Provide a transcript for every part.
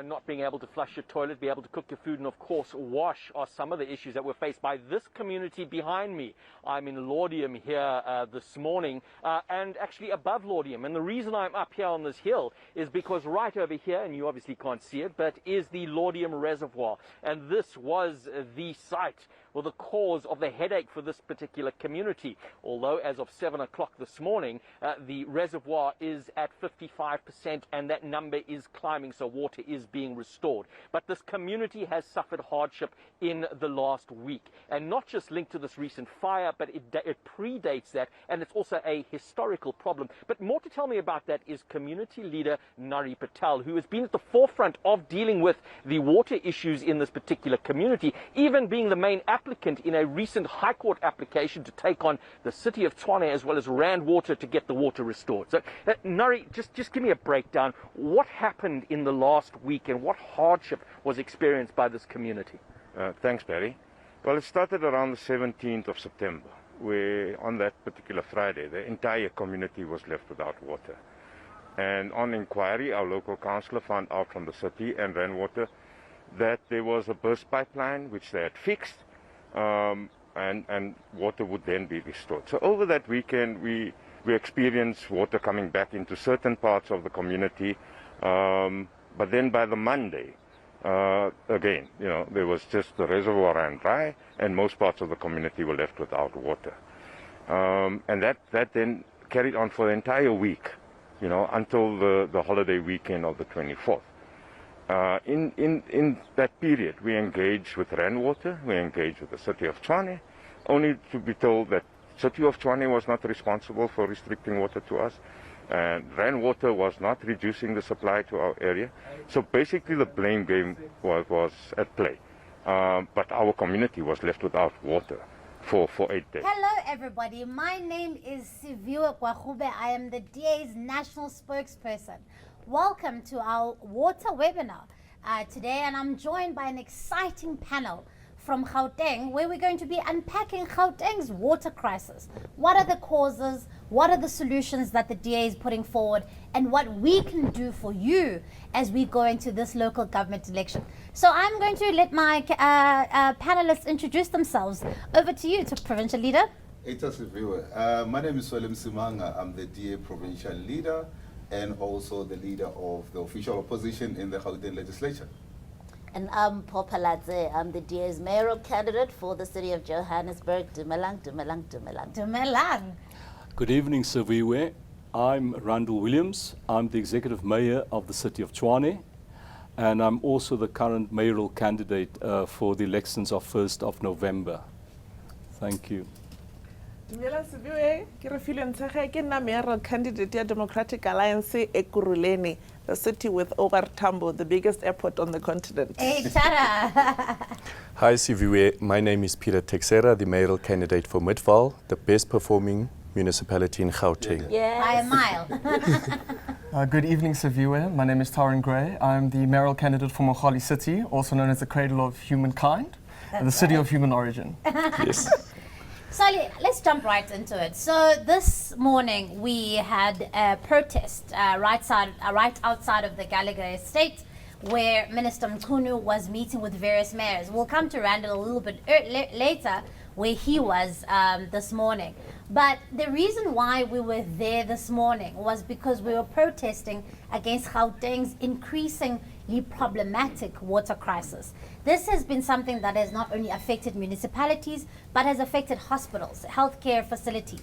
Not being able to flush your toilet, be able to cook your food, and of course wash are some of the issues that were faced by this community behind me. I'm in Laudium here this morning, and actually above Laudium. And the reason I'm up here on this hill is because right over here, and you obviously can't see it, but is the Laudium Reservoir. And this was the site, or the cause of the headache for this particular community. Although as of 7 o'clock this morning, the reservoir is at 55%, and that number is climbing, so water is being restored. But this community has suffered hardship in the last week, and not just linked to this recent fire, but it predates that, and it's also a historical problem. But more to tell me about that is community leader Nari Patel, who has been at the forefront of dealing with the water issues in this particular community, even being the main applicant in a recent High Court application to take on the city of Tshwane as well as Rand Water to get the water restored. So, Nari, just give me a breakdown. What happened in the last week and what hardship was experienced by this community? Thanks, Barry. Well, it started around the 17th of September, where on that particular Friday, the entire community was left without water. And on inquiry, our local councillor found out from the city and Rand Water that there was a burst pipeline which they had fixed, and water would then be restored. So over that weekend, we experienced water coming back into certain parts of the community, but then by the Monday, again, there was just the reservoir ran dry, and most parts of the community were left without water. And that then carried on for the entire week, until the holiday weekend of the 24th. In that period, we engaged with Rand Water, we engaged with the city of Tshwane, only to be told that city of Tshwane was not responsible for restricting water to us, and Rand Water was not reducing the supply to our area. So basically the blame game was at play, but our community was left without water for 8 days. Hello everybody, my name is Siviwe Gwarube. I am the DA's national spokesperson. Welcome to our water webinar today, and I'm joined by an exciting panel from Gauteng, where we're going to be unpacking Gauteng's water crisis. What are the causes? What are the solutions that the DA is putting forward, and what we can do for you as we go into this local government election? So I'm going to let my panelists introduce themselves. Over to you, Provincial Leader. My name is Msimanga. I'm the DA Provincial Leader and also the leader of the official opposition in the Gauteng legislature. And I'm Mpho Phalatse. I'm the DA's mayoral candidate for the city of Johannesburg. Dumelang, dumelang, dumelang. Dumelang. Good evening, Siviwe. I'm Randall Williams. I'm the executive mayor of the city of Tshwane, and I'm also the current mayoral candidate for the elections of 1st of November. Thank you. Dumela Siviwe, ke Refiloe Nt'sekhe, ke nna mayoral candidate ya Democratic Alliance Ekurhuleni, the city with over Tambo, the biggest airport on the continent. Hey, Chara. Hi Siviwe, my name is Peter Teixeira, the mayoral candidate for Midvaal, the best performing municipality in Gauteng. Yes. By a mile. Good evening, Siviwe. My name is Tyrone Gray. I'm the mayoral candidate for Mogale City, also known as the cradle of humankind, and the city of human origin. Yes. So let's jump right into it. So this morning we had a protest right outside of the Gallagher estate, where Minister Mchunu was meeting with various mayors. We'll come to Randall a little bit later, where he was this morning. But the reason why we were there this morning was because we were protesting against Gauteng's increasingly problematic water crisis. This has been something that has not only affected municipalities, but has affected hospitals, healthcare facilities.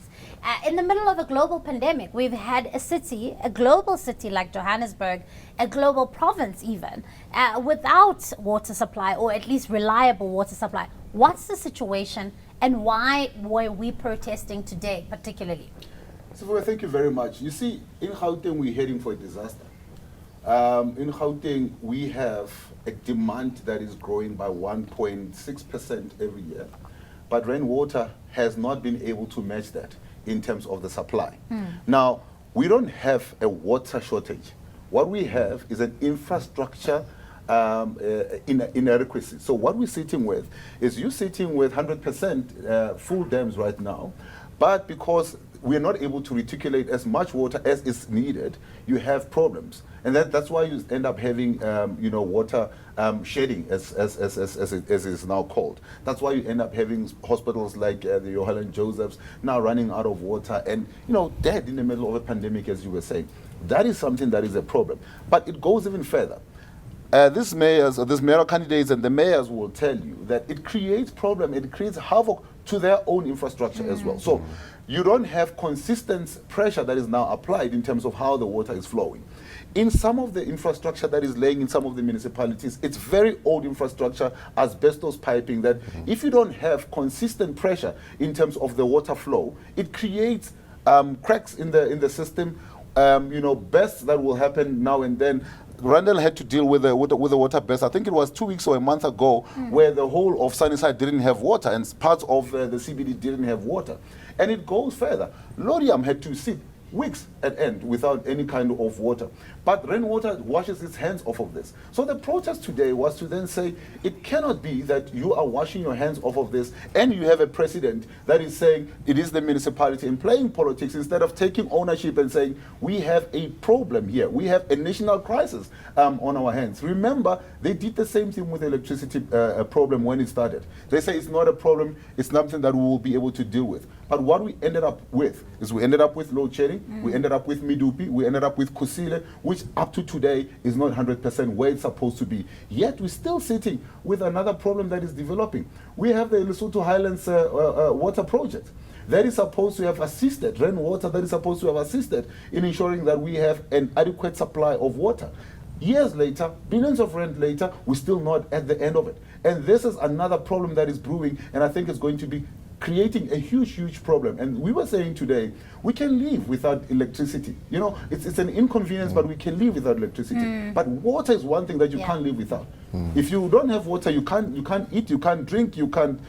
In the middle of a global pandemic, we've had a global city like Johannesburg, a global province even, without water supply, or at least reliable water supply. What's the situation, and why were we protesting today particularly? So thank you very much. You see, in Gauteng we're heading for a disaster. In Gauteng we have a demand that is growing by 1.6% every year, but Rand Water has not been able to match that in terms of the supply. Now, we don't have a water shortage. What we have is an infrastructure inadequacy. So what we're sitting with is, you're sitting with 100% full dams right now, but because we are not able to reticulate as much water as is needed, you have problems. And that's why you end up having, water shedding, as it is now called. That's why you end up having hospitals like the Johannesburg Joseph's now running out of water and, dead in the middle of a pandemic, as you were saying. That is something that is a problem. But it goes even further. These mayoral candidates and the mayors will tell you that it creates problem, it creates havoc to their own infrastructure as well. So you don't have consistent pressure that is now applied in terms of how the water is flowing. In some of the infrastructure that is laying in some of the municipalities, it's very old infrastructure, asbestos piping, that if you don't have consistent pressure in terms of the water flow, it creates cracks in the system, bursts that will happen now and then. Randall had to deal with the water burst. I think it was 2 weeks or a month ago where the whole of Sunnyside didn't have water and parts of the CBD didn't have water. And it goes further. Lodium had to sit weeks at end without any kind of water. But rainwater washes its hands off of this. So the protest today was to then say, it cannot be that you are washing your hands off of this and you have a president that is saying it is the municipality and playing politics instead of taking ownership and saying, we have a problem here. We have a national crisis on our hands. Remember, they did the same thing with the electricity problem when it started. They say it's not a problem, it's something that we will be able to deal with. But what we ended up with is we ended up with load shedding, we ended up with Midupi, we ended up with Kusile, which up to today is not 100% where it's supposed to be. Yet we're still sitting with another problem that is developing. We have the Lesotho Highlands water project that is supposed to have assisted, rainwater that is supposed to have assisted in ensuring that we have an adequate supply of water. Years later, billions of rand later, we're still not at the end of it. And this is another problem that is brewing, and I think it's going to be creating a huge problem. And we were saying today, we can live without electricity. It's an inconvenience, but we can live without electricity. But water is one thing that you can't live without. If you don't have water, you can't eat, you can't drink, you can't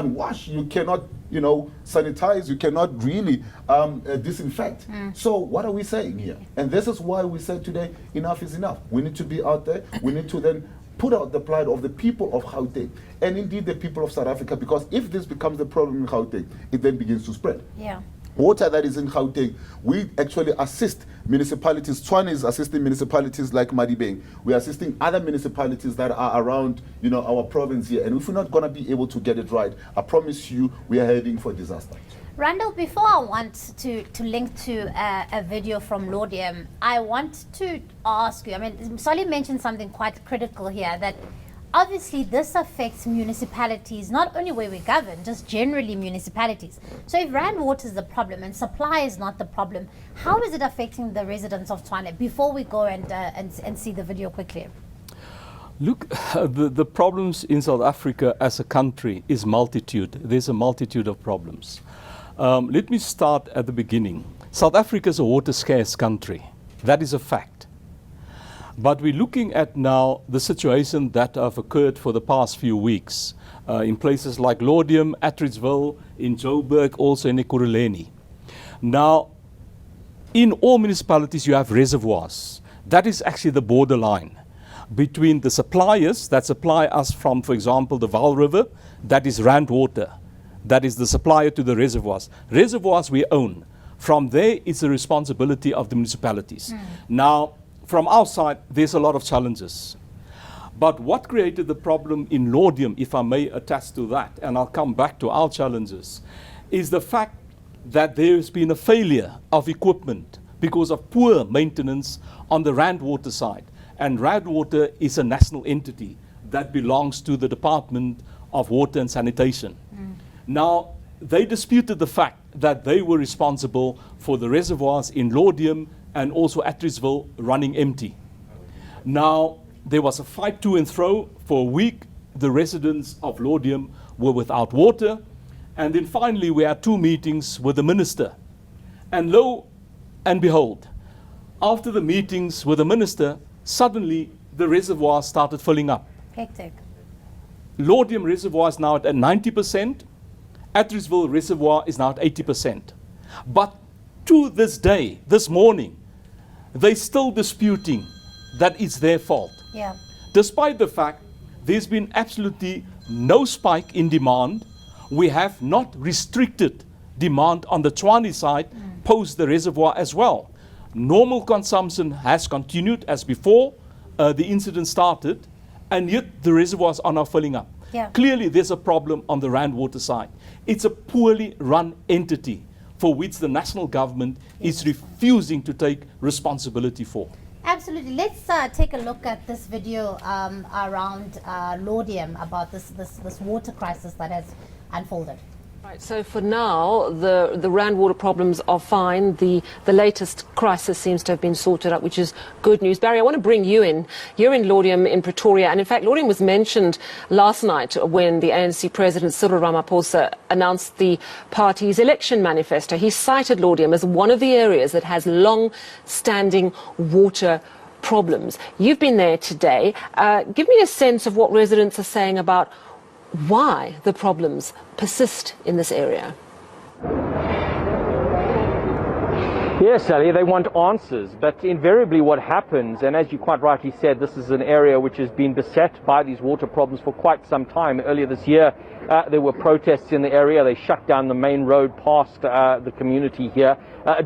wash, you cannot, sanitize, you cannot really disinfect. So what are we saying here? And this is why we said today, enough is enough. We need to be out there. We need to then put out the plight of the people of Gauteng and indeed the people of South Africa, because if this becomes the problem in Gauteng, it then begins to spread. Water that is in Gauteng, we actually assist municipalities. Tshwane is assisting municipalities like Madibeng. We are assisting other municipalities that are around, our province here. And if we're not going to be able to get it right, I promise you, we are heading for disaster. Randall, before I want to link to a video from Lodium, I want to ask you, Msoli mentioned something quite critical here, that obviously this affects municipalities, not only where we govern, just generally municipalities. So if rand water is the problem and supply is not the problem, how is it affecting the residents of Tshwane? Before we go and see the video quickly. Look, the problems in South Africa as a country is multitude. There's a multitude of problems. Let me start at the beginning. South Africa is a water scarce country. That is a fact. But we're looking at now the situation that have occurred for the past few weeks in places like Lodium, Atteridgeville, in Joburg, also in Ekurhuleni. Now, in all municipalities you have reservoirs. That is actually the borderline between the suppliers that supply us from, for example, the Vaal River, that is Rand water. That is the supplier to the reservoirs. Reservoirs we own. From there, it's the responsibility of the municipalities. Now, from our side, there's a lot of challenges. But what created the problem in Lodium, if I may attach to that, and I'll come back to our challenges, is the fact that there has been a failure of equipment because of poor maintenance on the Rand water side. And Rand water is a national entity that belongs to the Department of Water and Sanitation. Now, they disputed the fact that they were responsible for the reservoirs in Lodium and also Atteridgeville running empty. Now, there was a fight to and fro for a week. The residents of Lodium were without water. And then finally, we had 2 meetings with the minister. And lo and behold, after the meetings with the minister, suddenly the reservoir started filling up. Hectic. Lodium reservoir is now at 90%. Atteridgeville reservoir is now at 80%. But to this day, this morning, they're still disputing that it's their fault. Despite the fact there's been absolutely no spike in demand, we have not restricted demand on the Tshwane side post the reservoir as well. Normal consumption has continued as before the incident started, and yet the reservoirs are now filling up. Yeah. Clearly there's a problem on the Rand water side. It's a poorly run entity for which the national government is refusing to take responsibility for. Absolutely. Let's take a look at this video around Laudium about this water crisis that has unfolded. Right, so for now, the Rand water problems are fine. The latest crisis seems to have been sorted out, which is good news. Barry, I want to bring you in. You're in Laudium in Pretoria, and in fact, Laudium was mentioned last night when the ANC President Cyril Ramaphosa announced the party's election manifesto. He cited Laudium as one of the areas that has long-standing water problems. You've been there today. Give me a sense of what residents are saying about why the problems persist in this area. Yes, Sally, they want answers, but invariably what happens, and as you quite rightly said, this is an area which has been beset by these water problems for quite some time. Earlier this year, there were protests in the area. They shut down the main road past the community here,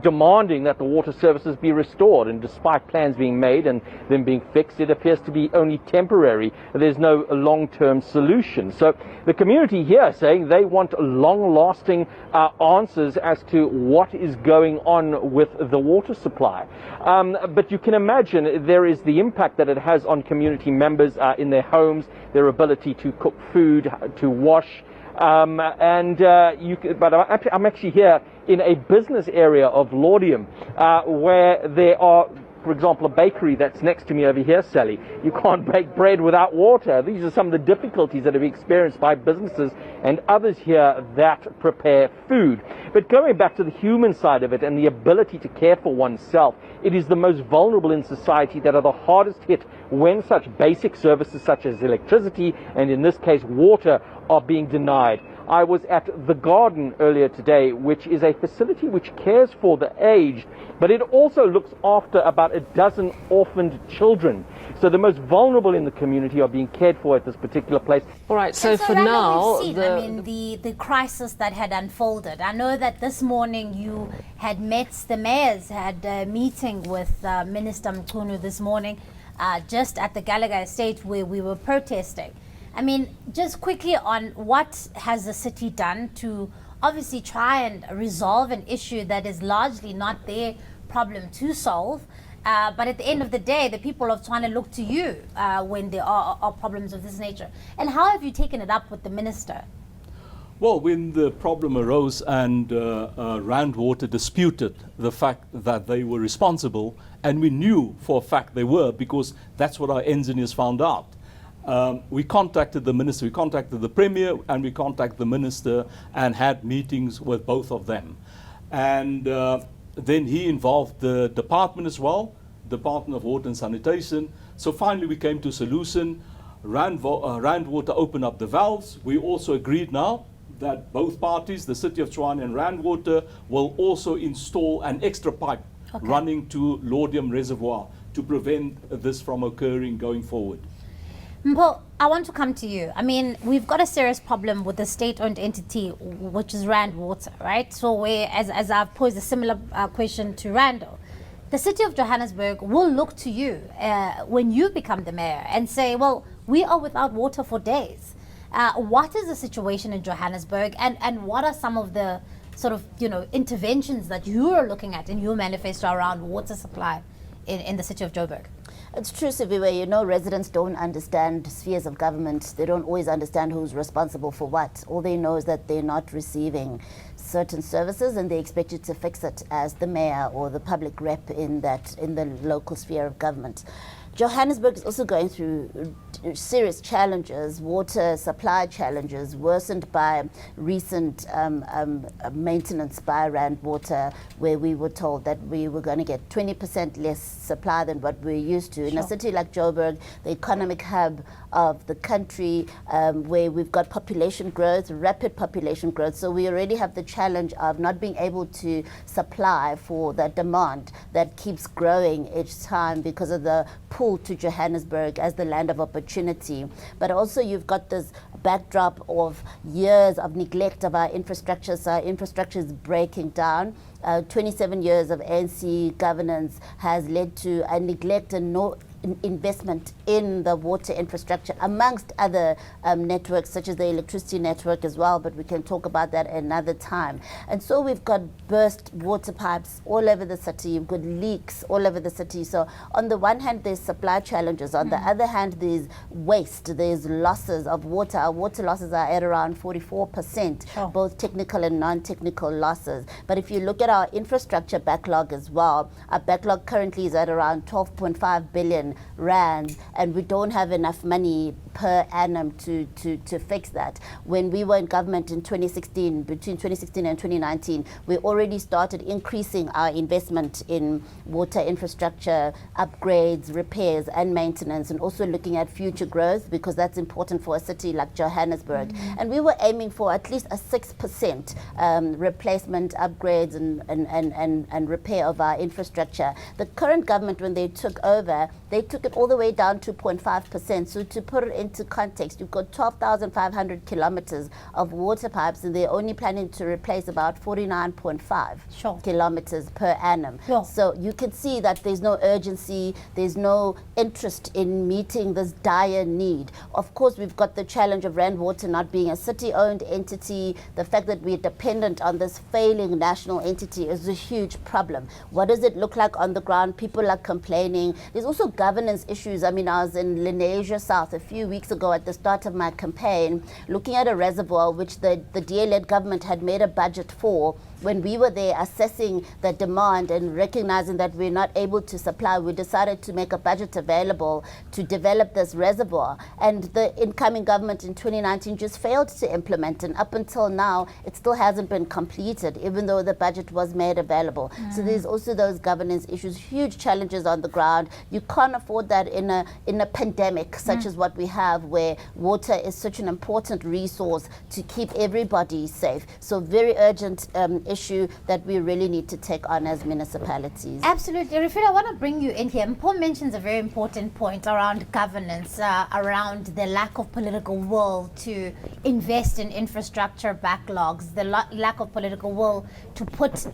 demanding that the water services be restored. And despite plans being made and them being fixed, it appears to be only temporary. There's no long-term solution. So the community here saying they want long-lasting answers as to what is going on with the water supply. But you can imagine there is the impact that it has on community members in their homes, their ability to cook food, to wash. But I'm actually here in a business area of Laudium where there are, for example, a bakery that's next to me over here, Sally. You can't bake bread without water. These are some of the difficulties that have been experienced by businesses and others here that prepare food. But going back to the human side of it and the ability to care for oneself, it is the most vulnerable in society that are the hardest hit when such basic services such as electricity and in this case water are being denied. I was at The Garden earlier today, which is a facility which cares for the aged, but it also looks after about a dozen orphaned children. So the most vulnerable in the community are being cared for at this particular place. All right, so for Randall, now, we've seen, the crisis that had unfolded. I know that this morning you had met, the mayors had a meeting with Minister Mchunu this morning, just at the Gallagher estate where we were protesting. I mean, just quickly on what has the city done to obviously try and resolve an issue that is largely not their problem to solve. But at the end of the day, the people of Tshwane look to you when there are problems of this nature. And how have you taken it up with the minister? Well, when the problem arose and Rand Water disputed the fact that they were responsible, and we knew for a fact they were because that's what our engineers found out. We contacted the minister, we contacted the premier, and we contacted the minister and had meetings with both of them. And then he involved the department as well, Department of Water and Sanitation. So finally we came to a solution. Rand Water opened up the valves. We also agreed now that both parties, the City of Tshwane and Rand Water, will also install an extra pipe running to Laudium Reservoir to prevent this from occurring going forward. Mpho, I want to come to you. I mean, we've got a serious problem with the state-owned entity, which is Rand Water, right? So where, as I've posed a similar question to Randall, the city of Johannesburg will look to you when you become the mayor and say, well, we are without water for days. What is the situation in Johannesburg, and what are some of the sort of, interventions that you are looking at in your manifesto around water supply in the city of Joburg? It's true, Siviwe. Residents don't understand spheres of government. They don't always understand who's responsible for what. All they know is that they're not receiving certain services and they expect you to fix it as the mayor or the public rep in the local sphere of government. Johannesburg is also going through serious challenges, water supply challenges, worsened by recent maintenance by Rand Water, where we were told that we were going to get 20% less supply than what we're used to. In a city like Joburg, the economic hub of the country, where we've got population growth, rapid population growth, so we already have the challenge challenge of not being able to supply for the demand that keeps growing each time because of the pull to Johannesburg as the land of opportunity. But also you've got this backdrop of years of neglect of our infrastructure. So our infrastructure is breaking down. 27 years of ANC governance has led to a neglect and no investment in the water infrastructure, amongst other networks such as the electricity network as well, but we can talk about that another time. And so we've got burst water pipes all over the city, you've got leaks all over the city. So on the one hand there's supply challenges, on the other hand there's waste, there's losses of water. Our water losses are at around 44%, both technical and non-technical losses. But if you look at our infrastructure backlog as well, our backlog currently is at around 12.5 billion rand, and we don't have enough money per annum to fix that. When we were in government in 2016, between 2016 and 2019, we already started increasing our investment in water infrastructure, upgrades, repairs and maintenance, and also looking at future growth, because that's important for a city like Johannesburg. And we were aiming for at least a 6% replacement, upgrades and repair of our infrastructure. The current government, when they took over, they took it all the way down to 0.5%. So to put it into context, you've got 12,500 kilometers of water pipes, and they're only planning to replace about 49.5 kilometers per annum. So you can see that there's no urgency, there's no interest in meeting this dire need. Of course, we've got the challenge of Rand Water not being a city-owned entity. The fact that we're dependent on this failing national entity is a huge problem. What does it look like on the ground? People are complaining. There's also governance issues. I mean, I was in Lenasia South a few weeks ago at the start of my campaign, looking at a reservoir which the DA-led government had made a budget for. When we were there assessing the demand and recognizing that we're not able to supply, we decided to make a budget available to develop this reservoir. And the incoming government in 2019 just failed to implement, and up until now, it still hasn't been completed, even though the budget was made available. So there's also those governance issues, huge challenges on the ground. You can't afford that in a pandemic such as what we have, where water is such an important resource to keep everybody safe. So very urgent issue that we really need to take on as municipalities. Absolutely. Refiloe, I want to bring you in here. Mpho mentions a very important point around governance, around the lack of political will to invest in infrastructure backlogs, the lack of political will to put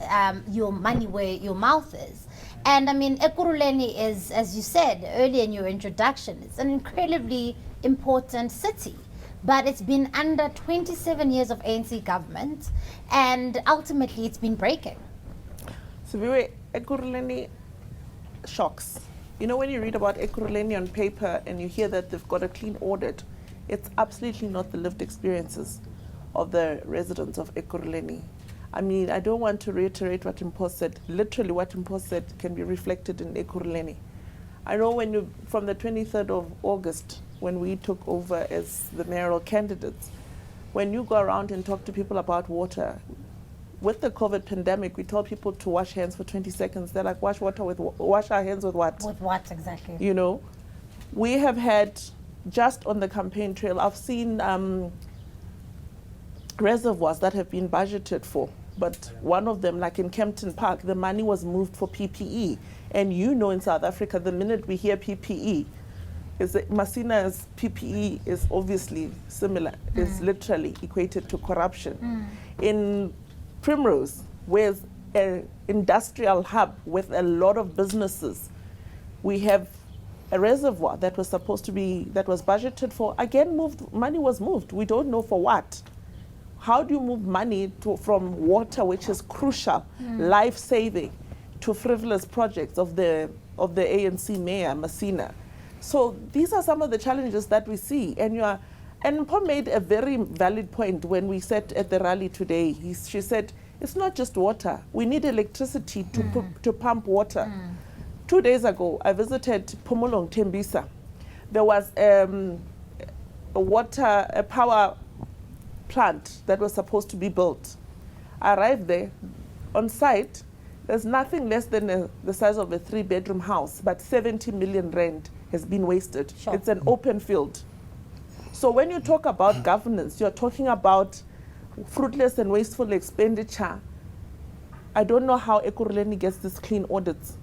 your money where your mouth is. And I mean, Ekurhuleni is, as you said earlier in your introduction, it's an incredibly important city. But it's been under 27 years of ANC government, and ultimately it's been breaking. Siviwe, Ekurhuleni shocks. You know, when you read about Ekurhuleni on paper and you hear that they've got a clean audit, it's absolutely not the lived experiences of the residents of Ekurhuleni. I mean, I don't want to reiterate what Mpho said. Literally what Mpho said can be reflected in Ekurhuleni. I know when from the 23rd of August, when we took over as the mayoral candidates, when you go around and talk to people about water, with the COVID pandemic, we told people to wash hands for 20 seconds. They're like, wash our hands with what? With what, exactly? You know, we have had, just on the campaign trail, I've seen reservoirs that have been budgeted for, but one of them, like in Kempton Park, the money was moved for PPE. And you know, in South Africa, the minute we hear PPE, is that Masina's PPE is obviously similar, is literally equated to corruption. In Primrose, where's an industrial hub with a lot of businesses, we have a reservoir that was supposed to be, that was budgeted for, again money was moved. We don't know for what. How do you move money from water, which is crucial, life-saving, to frivolous projects of the ANC mayor, Masina? So these are some of the challenges that we see. And Mpho made a very valid point when we sat at the rally today. She said, it's not just water. We need electricity to pump water. 2 days ago, I visited Phomolong, Tembisa. There was a power plant that was supposed to be built. I arrived there. On site, there's nothing less than the size of a 3-bedroom house, but 70 million rand has been wasted. It's an open field. So when you talk about governance, you're talking about fruitless and wasteful expenditure, I don't know how Ekurhuleni gets these clean audits.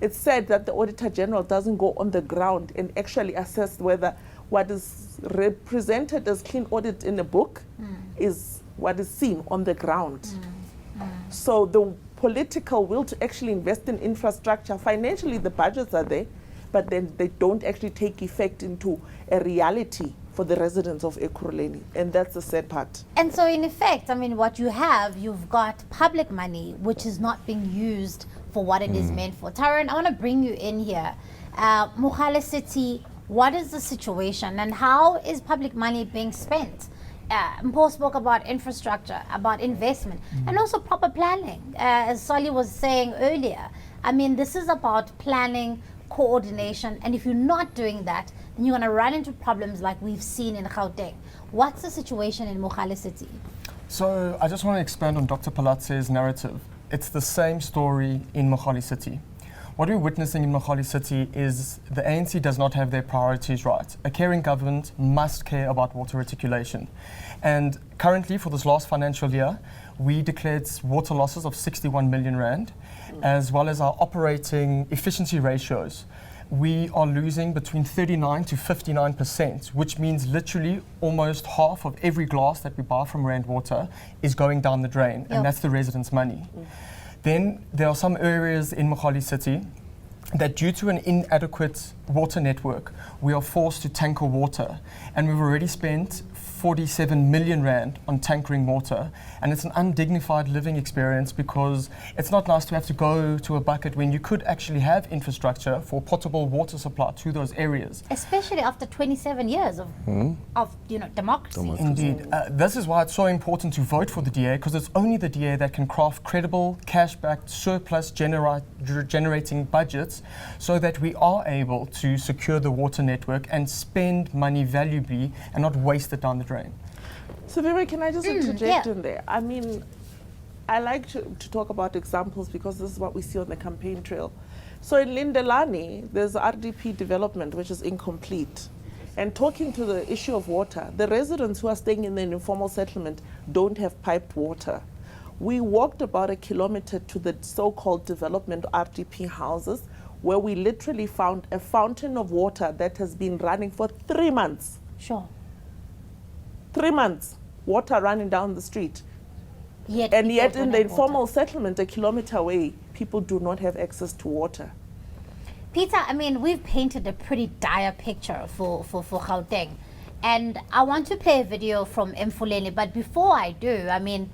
It's said that the Auditor General doesn't go on the ground and actually assess whether what is represented as clean audit in a book is what is seen on the ground. So the political will to actually invest in infrastructure, financially the budgets are there, but then they don't actually take effect into a reality for the residents of Ekurhuleni, and that's the sad part. And so in effect, I mean, what you have, you've got public money which is not being used for what it is meant for. Tyrone, I want to bring you in here. Mogale City, what is the situation and how is public money being spent? Mpho spoke about infrastructure, about investment, and also proper planning. As Solly was saying earlier, I mean, this is about planning, coordination, and if you're not doing that, then you're going to run into problems like we've seen in Gauteng. What's the situation in Mogale City? So I just want to expand on Dr. Phalatse's narrative. It's the same story in Mogale City. What we're witnessing in Mogale City is the ANC does not have their priorities right. A caring government must care about water reticulation. And currently, for this last financial year, we declared water losses of 61 million rand, as well as our operating efficiency ratios. We are losing between 39 to 59%, which means literally almost half of every glass that we buy from Rand Water is going down the drain, and that's the residents' money. Then there are some areas in Mogale City that due to an inadequate water network, we are forced to tanker water, and we've already spent 47 million rand on tankering water, and it's an undignified living experience because it's not nice to have to go to a bucket when you could actually have infrastructure for potable water supply to those areas. Especially after 27 years of democracy. Indeed. This is why it's so important to vote for the DA, because it's only the DA that can craft credible, cash-backed, surplus generating budgets so that we are able to secure the water network and spend money valuably and not waste it down the drain. Siviwe, can I just interject in there? I mean, I like to talk about examples because this is what we see on the campaign trail. So in Lindelani, there's RDP development which is incomplete. And talking to the issue of water, the residents who are staying in an informal settlement don't have piped water. We walked about a kilometer to the so-called development RDP houses, where we literally found a fountain of water that has been running for 3 months. Sure. 3 months, water running down the street. Yet in the informal settlement, a kilometer away, people do not have access to water. Peter, I mean, we've painted a pretty dire picture for Gauteng. And I want to play a video from Ekurhuleni, but before I do, I mean,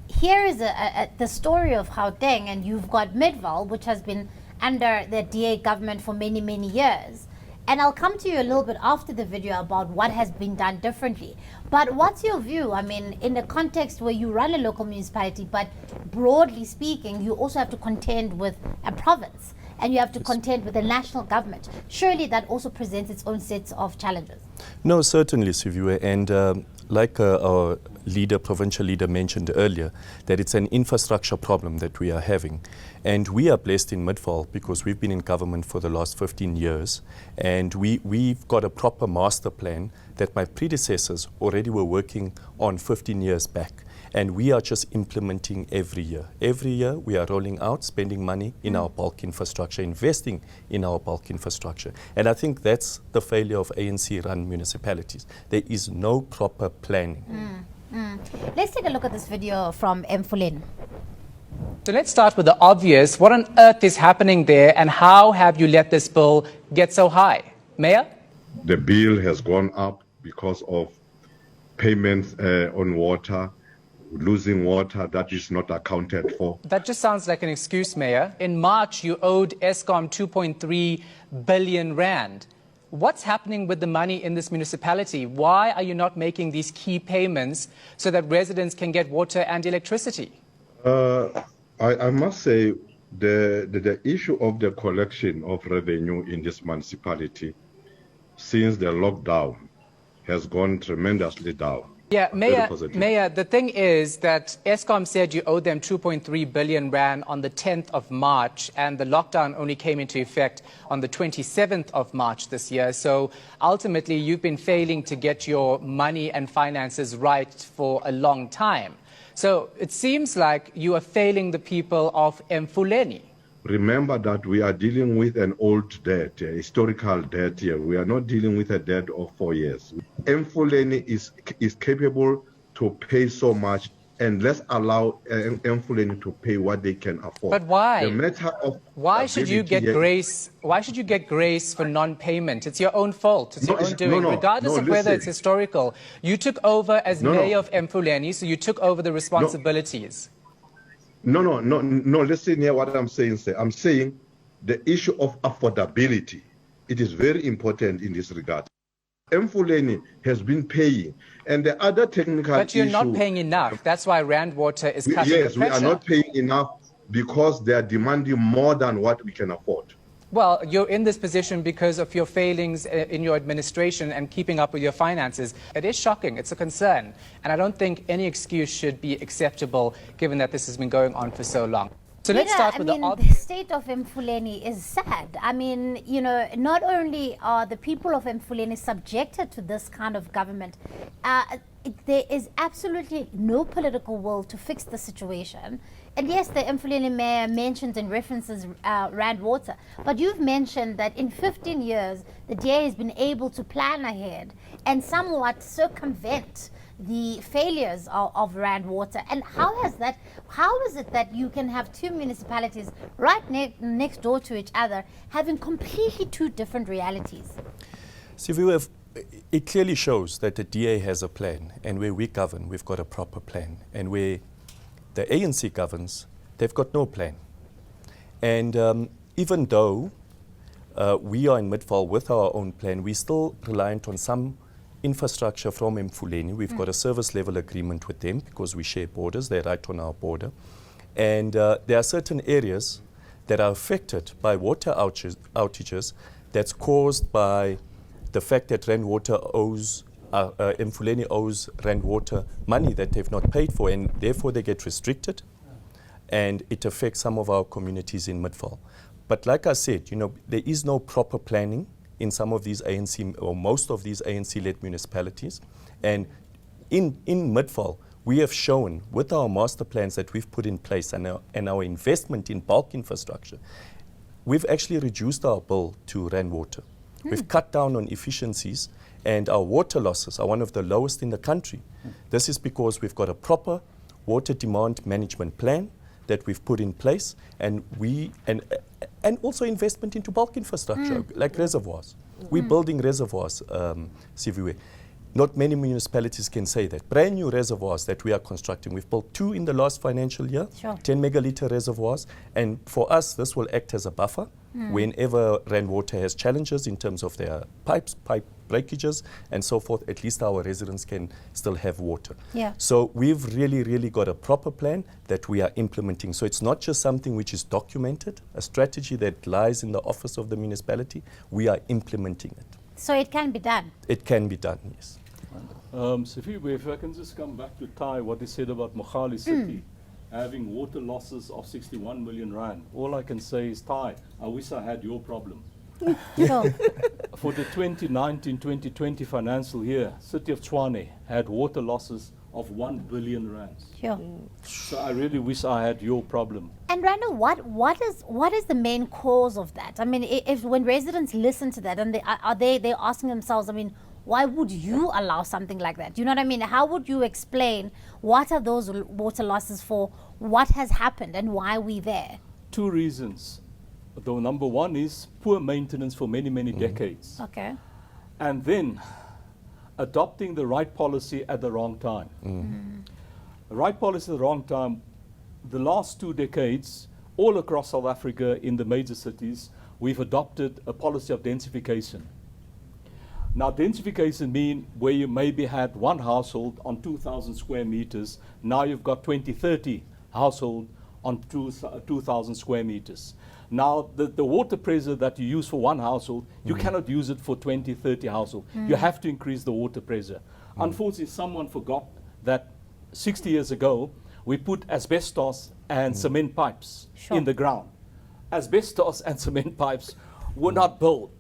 here is the story of Gauteng, and you've got Midvaal, which has been under the DA government for many, many years. And I'll come to you a little bit after the video about what has been done differently. But what's your view? I mean, in the context where you run a local municipality, but broadly speaking, you also have to contend with a province and you have to contend with the national government. Surely that also presents its own sets of challenges. No, certainly, Siviwe. And like our leader, provincial leader mentioned earlier, that it's an infrastructure problem that we are having. And we are blessed in Midvaal because we've been in government for the last 15 years. And we've got a proper master plan that my predecessors already were working on 15 years back. And we are just implementing every year. Every year we are rolling out, spending money in our bulk infrastructure, investing in our bulk infrastructure. And I think that's the failure of ANC-run municipalities. There is no proper planning. Let's take a look at this video from Ekurhuleni. So let's start with the obvious. What on earth is happening there, and how have you let this bill get so high? Mayor? The bill has gone up because of payments on water, losing water that is not accounted for. That just sounds like an excuse, Mayor. In March, you owed Eskom 2.3 billion rand. What's happening with the money in this municipality? Why are you not making these key payments so that residents can get water and electricity? I must say the issue of the collection of revenue in this municipality since the lockdown has gone tremendously down. Yeah, Very positive. Mayor, the thing is that Eskom said you owed them 2.3 billion rand on the 10th of March, and the lockdown only came into effect on the 27th of March this year. So ultimately, you've been failing to get your money and finances right for a long time. So it seems like you are failing the people of Ekurhuleni. Remember that we are dealing with an old debt, a historical debt here. We are not dealing with a debt of 4 years. Ekurhuleni is capable to pay so much, and let's allow Ekurhuleni to pay what they can afford. But why? The matter of Why should you get grace? Why should you get grace for non-payment? It's your own fault. It's your own doing, regardless of whether it's historical. You took over as mayor of Ekurhuleni, so you took over the responsibilities. No, listen here what I'm saying, sir. I'm saying the issue of affordability. It is very important in this regard. Ekurhuleni has been paying, and the other technical But you're issue, not paying enough. That's why Rand Water is cutting the pressure. Yes, we are not paying enough because they are demanding more than what we can afford. Well, you're in this position because of your failings in your administration and keeping up with your finances. It is shocking. It's a concern. And I don't think any excuse should be acceptable given that this has been going on for so long. So let's start with the state of Ekurhuleni is sad. I mean, you know, not only are the people of Ekurhuleni subjected to this kind of government, there is absolutely no political will to fix the situation. And yes, the Ekurhuleni mayor mentions and references Rand Water, but you've mentioned that in 15 years, the DA has been able to plan ahead and somewhat circumvent the failures of Rand Water. And how is it that you can have two municipalities right next door to each other having completely two different realities? Siviwe, it clearly shows that the DA has a plan, and where we govern, we've got a proper plan. And where the ANC governs, they've got no plan. And even though we are in Midvaal with our own plan, we're still reliant on some infrastructure from Ekurhuleni. We've got a service level agreement with them because we share borders. They're right on our border. And there are certain areas that are affected by water outages that's caused by the fact that Rand Water owes, Ekurhuleni owes Rand Water money that they've not paid for, and therefore they get restricted, and it affects some of our communities in Midvaal. But like I said, you know, there is no proper planning in some of these ANC, or most of these ANC-led municipalities. And in Midvaal, we have shown with our master plans that we've put in place and our investment in bulk infrastructure, we've actually reduced our bill to Rand Water. We've cut down on efficiencies, and our water losses are one of the lowest in the country. This is because we've got a proper water demand management plan that we've put in place, and also investment into bulk infrastructure, like reservoirs. We're building reservoirs, Siviwe. Not many municipalities can say that. Brand new reservoirs that we are constructing. We've built 2 in the last financial year, 10 megaliter reservoirs. And for us, this will act as a buffer whenever Rand Water has challenges in terms of their pipe breakages and so forth. At least our residents can still have water. So we've really got a proper plan that we are implementing. So it's not just something which is documented, a strategy that lies in the office of the municipality. We are implementing it. So it can be done? It can be done, yes. Siviwe, if I can just come back to Ty, what he said about Mogale City having water losses of 61 million rand. All I can say is, Ty, I wish I had your problem. For the 2019-2020 financial year, City of Tshwane had water losses of 1 billion rand. So I really wish I had your problem. And Randall, what is the main cause of that? I mean, if when residents listen to that, and they're asking themselves, I mean, why would you allow something like that? You know what I mean? How would you explain what are those water losses for, what has happened, and why are we there? 2 reasons. The number one is poor maintenance for many decades. Okay. And then adopting the right policy at the wrong time. The right policy at the wrong time. The last 2 decades, all across South Africa in the major cities, we've adopted a policy of densification. Now, densification means where you maybe had 1 household on 2,000 square meters, now you've got 20-30 households on 2,000 square meters. Now, the water pressure that you use for 1 household, you cannot use it for 20-30 households. You have to increase the water pressure. Unfortunately, someone forgot that 60 years ago, we put asbestos and cement pipes in the ground. Asbestos and cement pipes were not built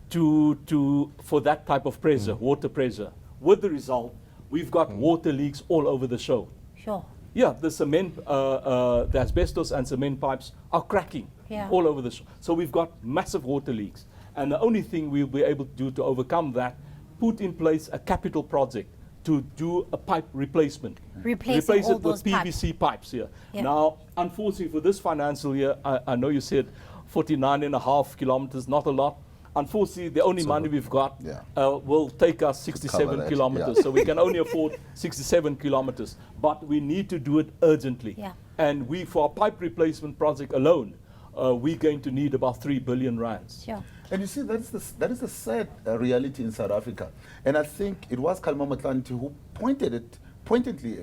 for that type of pressure, water pressure. With the result, we've got water leaks all over the show. Sure. Yeah, the cement, the asbestos and cement pipes are cracking all over the show. So we've got massive water leaks. And the only thing we'll be able to do to overcome that, put in place a capital project to do a pipe replacement. Replace it with PVC pipes here. Now, unfortunately, for this financial year, I know you said 49.5 kilometers, not a lot. Unfortunately, the only money we've got will take us 67 kilometers. So we can only afford 67 kilometers. But we need to do it urgently. And for our pipe replacement project alone, we're going to need about 3 billion rands. And you see, that is the sad reality in South Africa. And I think it was Kgalema Motlanthe who pointedly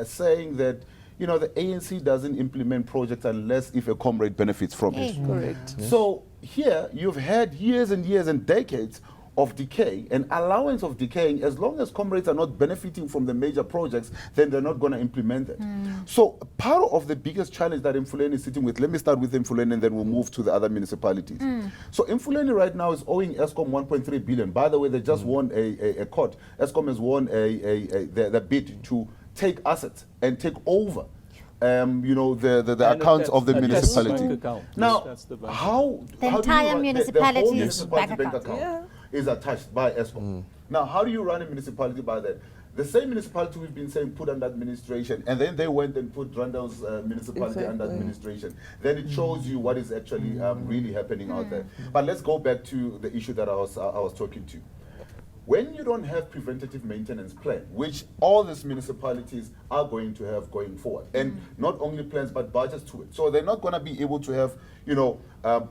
saying that, you know, the ANC doesn't implement projects unless if a comrade benefits from it. Correct. Yes. So here you've had years and years and decades of decay and allowance of decaying. As long as comrades are not benefiting from the major projects, then they're not going to implement it. So part of the biggest challenge that Ekurhuleni is sitting with, let me start with Ekurhuleni and then we'll move to the other municipalities. So Ekurhuleni right now is owing Eskom 1.3 billion. By the way, they just won a court. Eskom has won the bid to take assets and take over you know, the accounts of the municipality. Now, how the entire municipality's bank account is attached by Eskom. Now, how do you run a municipality by that? The same municipality we've been saying put under administration, and then they went and put Randall's municipality under administration. Then it shows you what is actually really happening out there. But let's go back to the issue that I was talking to. When you don't have preventative maintenance plan, which all these municipalities are going to have going forward, and not only plans but budgets to it, so they're not going to be able to have, you know,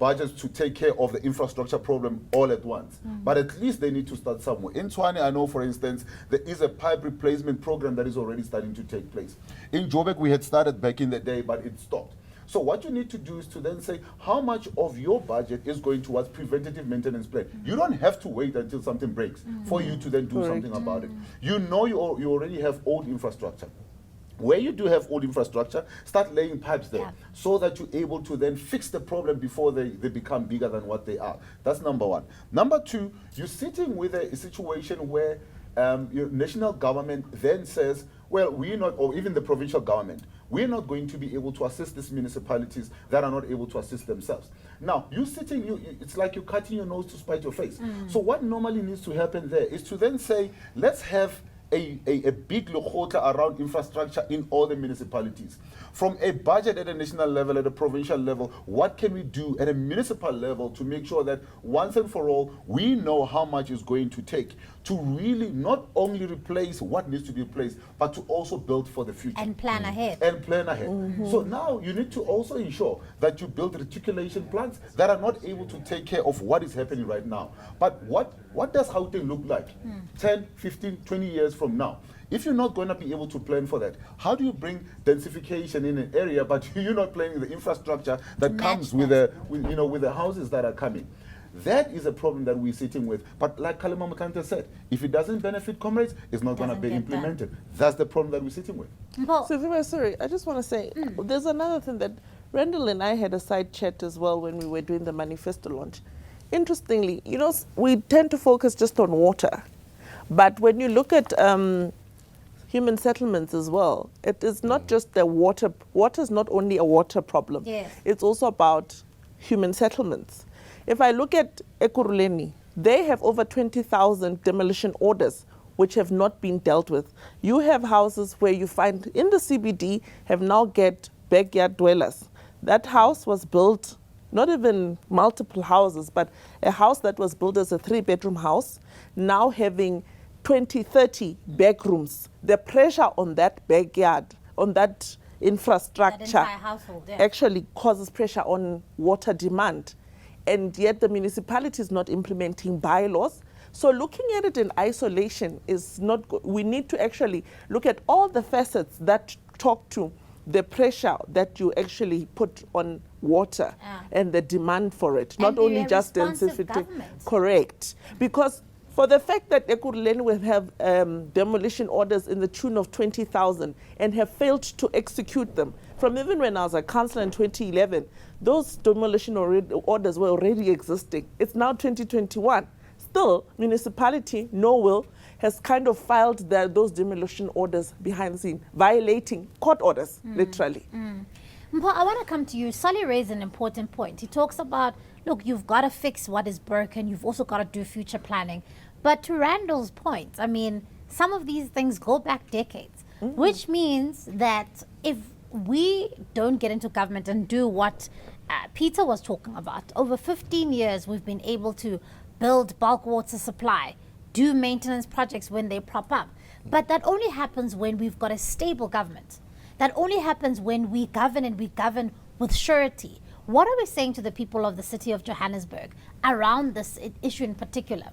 budgets to take care of the infrastructure problem all at once. But at least they need to start somewhere. In Tshwane, I know, for instance, there is a pipe replacement program that is already starting to take place. In Joburg, we had started back in the day, but it stopped. So what you need to do is to then say how much of your budget is going towards preventative maintenance plan. You don't have to wait until something breaks for you to then do something about it. You know you already have old infrastructure. Where you do have old infrastructure, start laying pipes there so that you're able to then fix the problem before they become bigger than what they are. That's number one. Number two, you're sitting with a situation where your national government then says, well, we're not, or even the provincial government, we're not going to be able to assist these municipalities that are not able to assist themselves. Now, you're sitting, it's like you're cutting your nose to spite your face. So what normally needs to happen there is to then say, let's have a big lokhota around infrastructure in all the municipalities. From a budget at a national level, at a provincial level, what can we do at a municipal level to make sure that once and for all, we know how much it's going to take to really not only replace what needs to be replaced, but to also build for the future. And plan ahead. And plan ahead. So now you need to also ensure that you build reticulation plants that are not able to take care of what is happening right now. But what does Gauteng look like 10, 15, 20 years from now? If you're not going to be able to plan for that, how do you bring densification in an area, but you're not planning the infrastructure that comes with the houses that are coming? That is a problem that we're sitting with. But like Kgalema Motlanthe said, if it doesn't benefit comrades, it's not going to be implemented. That's the problem that we're sitting with. So, sorry, I just want to say, there's another thing that Randall and I had a side chat as well when we were doing the manifesto launch. Interestingly, you know, we tend to focus just on water. But when you look at human settlements as well, it is not just the water. Water is not only a water problem. It's also about human settlements. If I look at Ekurhuleni, they have over 20,000 demolition orders which have not been dealt with. You have houses where you find in the CBD have now get backyard dwellers. That house was built, not even multiple houses, but a house that was built as a 3-bedroom house, now having 20, 30 back rooms. The pressure on that backyard, on that infrastructure, actually causes pressure on water demand. And yet the municipality is not implementing bylaws. So looking at it in isolation is not good. We need to actually look at all the facets that talk to the pressure that you actually put on water and the demand for it, not only just density. Correct. Because For the fact that Ekurhuleni will have demolition orders in the tune of 20,000 and have failed to execute them, from even when I was a councillor in 2011, those demolition orders were already existing. It's now 2021. Still, municipality, no will, has kind of filed those demolition orders behind the scene, violating court orders, literally. Mpho, I want to come to you. Sully raised an important point. He talks about, look, you've got to fix what is broken. You've also got to do future planning. But to Randall's point, I mean, some of these things go back decades, which means that if we don't get into government and do what Peter was talking about, over 15 years we've been able to build bulk water supply, do maintenance projects when they prop up. But that only happens when we've got a stable government. That only happens when we govern, and we govern with surety. What are we saying to the people of the city of Johannesburg around this issue in particular?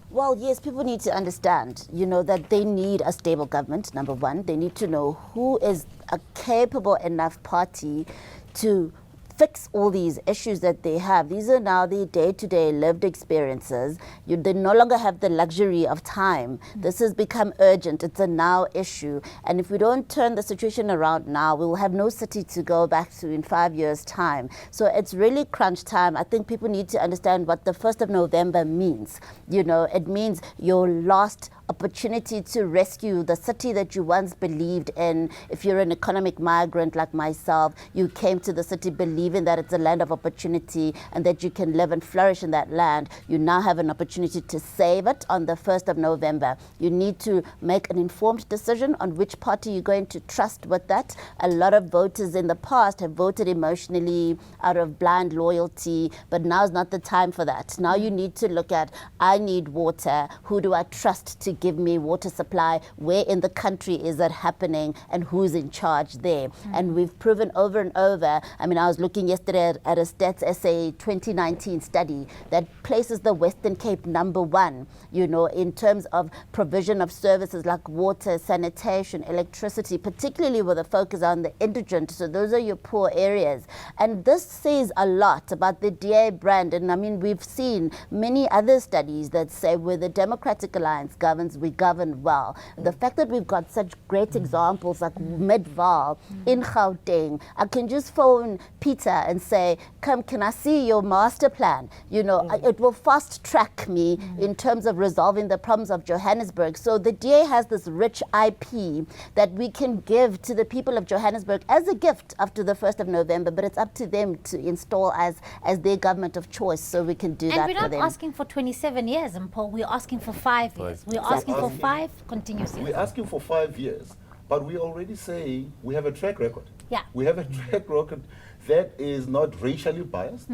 Well, yes, people need to understand, that they need a stable government, number one. They need to know who is a capable enough party to fix all these issues that they have. These are now the day-to-day lived experiences. They no longer have the luxury of time. This has become urgent. It's a now issue. And if we don't turn the situation around now, we will have no city to go back to in 5 years' time. So it's really crunch time. I think people need to understand what the 1st of November means. It means your last opportunity to rescue the city that you once believed in. If you're an economic migrant like myself, you came to the city believing that it's a land of opportunity and that you can live and flourish in that land. You now have an opportunity to save it on the 1st of November. You need to make an informed decision on which party you're going to trust with that. A lot of voters in the past have voted emotionally out of blind loyalty, but now's not the time for that. Now you need to look at, I need water. Who do I trust to give me water supply? Where in the country is that happening, and who's in charge there? And we've proven over and over. I mean, I was looking yesterday at a Stats SA 2019 study that places the Western Cape number one, in terms of provision of services like water, sanitation, electricity, particularly with a focus on the indigent. So those are your poor areas. And this says a lot about the DA brand. And I mean, we've seen many other studies that say where the Democratic Alliance governs, we govern well. The fact that we've got such great examples like Midvaal in Gauteng, I can just phone Peter and say, come, can I see your master plan? It will fast track me in terms of resolving the problems of Johannesburg. So the DA has this rich IP that we can give to the people of Johannesburg as a gift after the 1st of November, but it's up to them to install as their government of choice, so we can do that for them. And we're not asking for 27 years, Mpho. We're asking for 5 years. We're asking for 5 continuous years. We're asking for 5 years, but we're already saying we have a track record. Yeah. We have a track record that is not racially biased,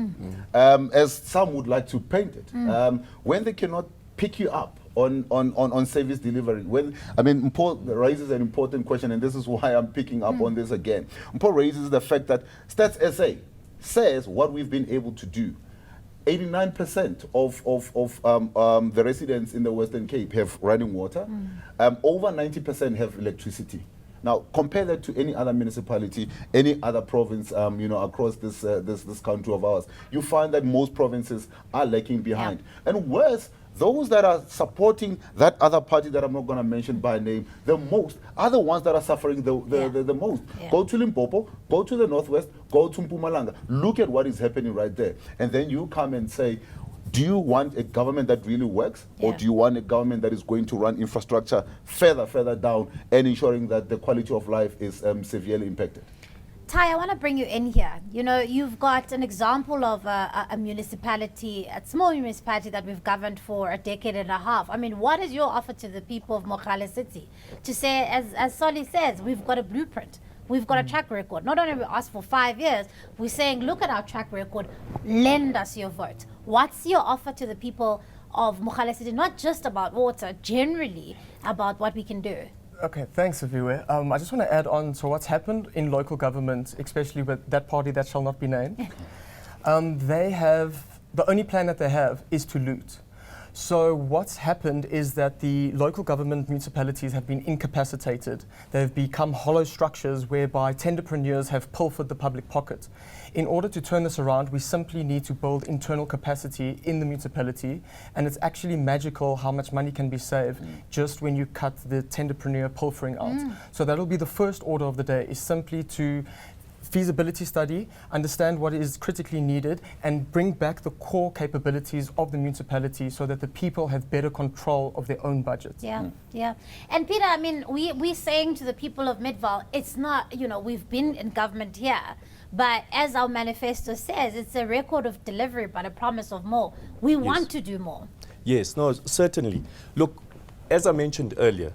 as some would like to paint it. When they cannot pick you up on service delivery. Mpho raises an important question, and this is why I'm picking up on this again. Mpho raises the fact that Stats SA says what we've been able to do. 89% of the residents in the Western Cape have running water. Over 90% have electricity. Now, compare that to any other municipality, any other province, across this country of ours. You find that most provinces are lagging behind. And worse, those that are supporting that other party that I'm not going to mention by name the most are the ones that are suffering the most. Go to Limpopo, go to the Northwest, go to Mpumalanga. Look at what is happening right there. And then you come and say, do you want a government that really works, or do you want a government that is going to run infrastructure further down and ensuring that the quality of life is severely impacted? Ty, I want to bring you in here. You've got an example of a municipality, a small municipality that we've governed for a decade and a half. I mean, what is your offer to the people of Mogale City? To say, as Solly says, we've got a blueprint. We've got a track record. Not only we ask for 5 years, we're saying, look at our track record, lend us your vote. What's your offer to the people of Mogale City? Not just about water, generally about what we can do. Okay, thanks, Siviwe. I just want to add on to what's happened in local government, especially with that party that shall not be named. The only plan that they have is to loot. So what's happened is that the local government municipalities have been incapacitated. They've become hollow structures whereby tenderpreneurs have pilfered the public pocket. In order to turn this around, we simply need to build internal capacity in the municipality, and it's actually magical how much money can be saved just when you cut the tenderpreneur pilfering out. So that'll be the first order of the day, is simply to feasibility study, understand what is critically needed, and bring back the core capabilities of the municipality so that the people have better control of their own budget. Yeah, yeah. And Peter, I mean, we're saying to the people of Midvaal, it's not, you know, we've been in government here, but as our manifesto says, it's a record of delivery but a promise of more. We want to do more. Yes, no, certainly. Look, as I mentioned earlier,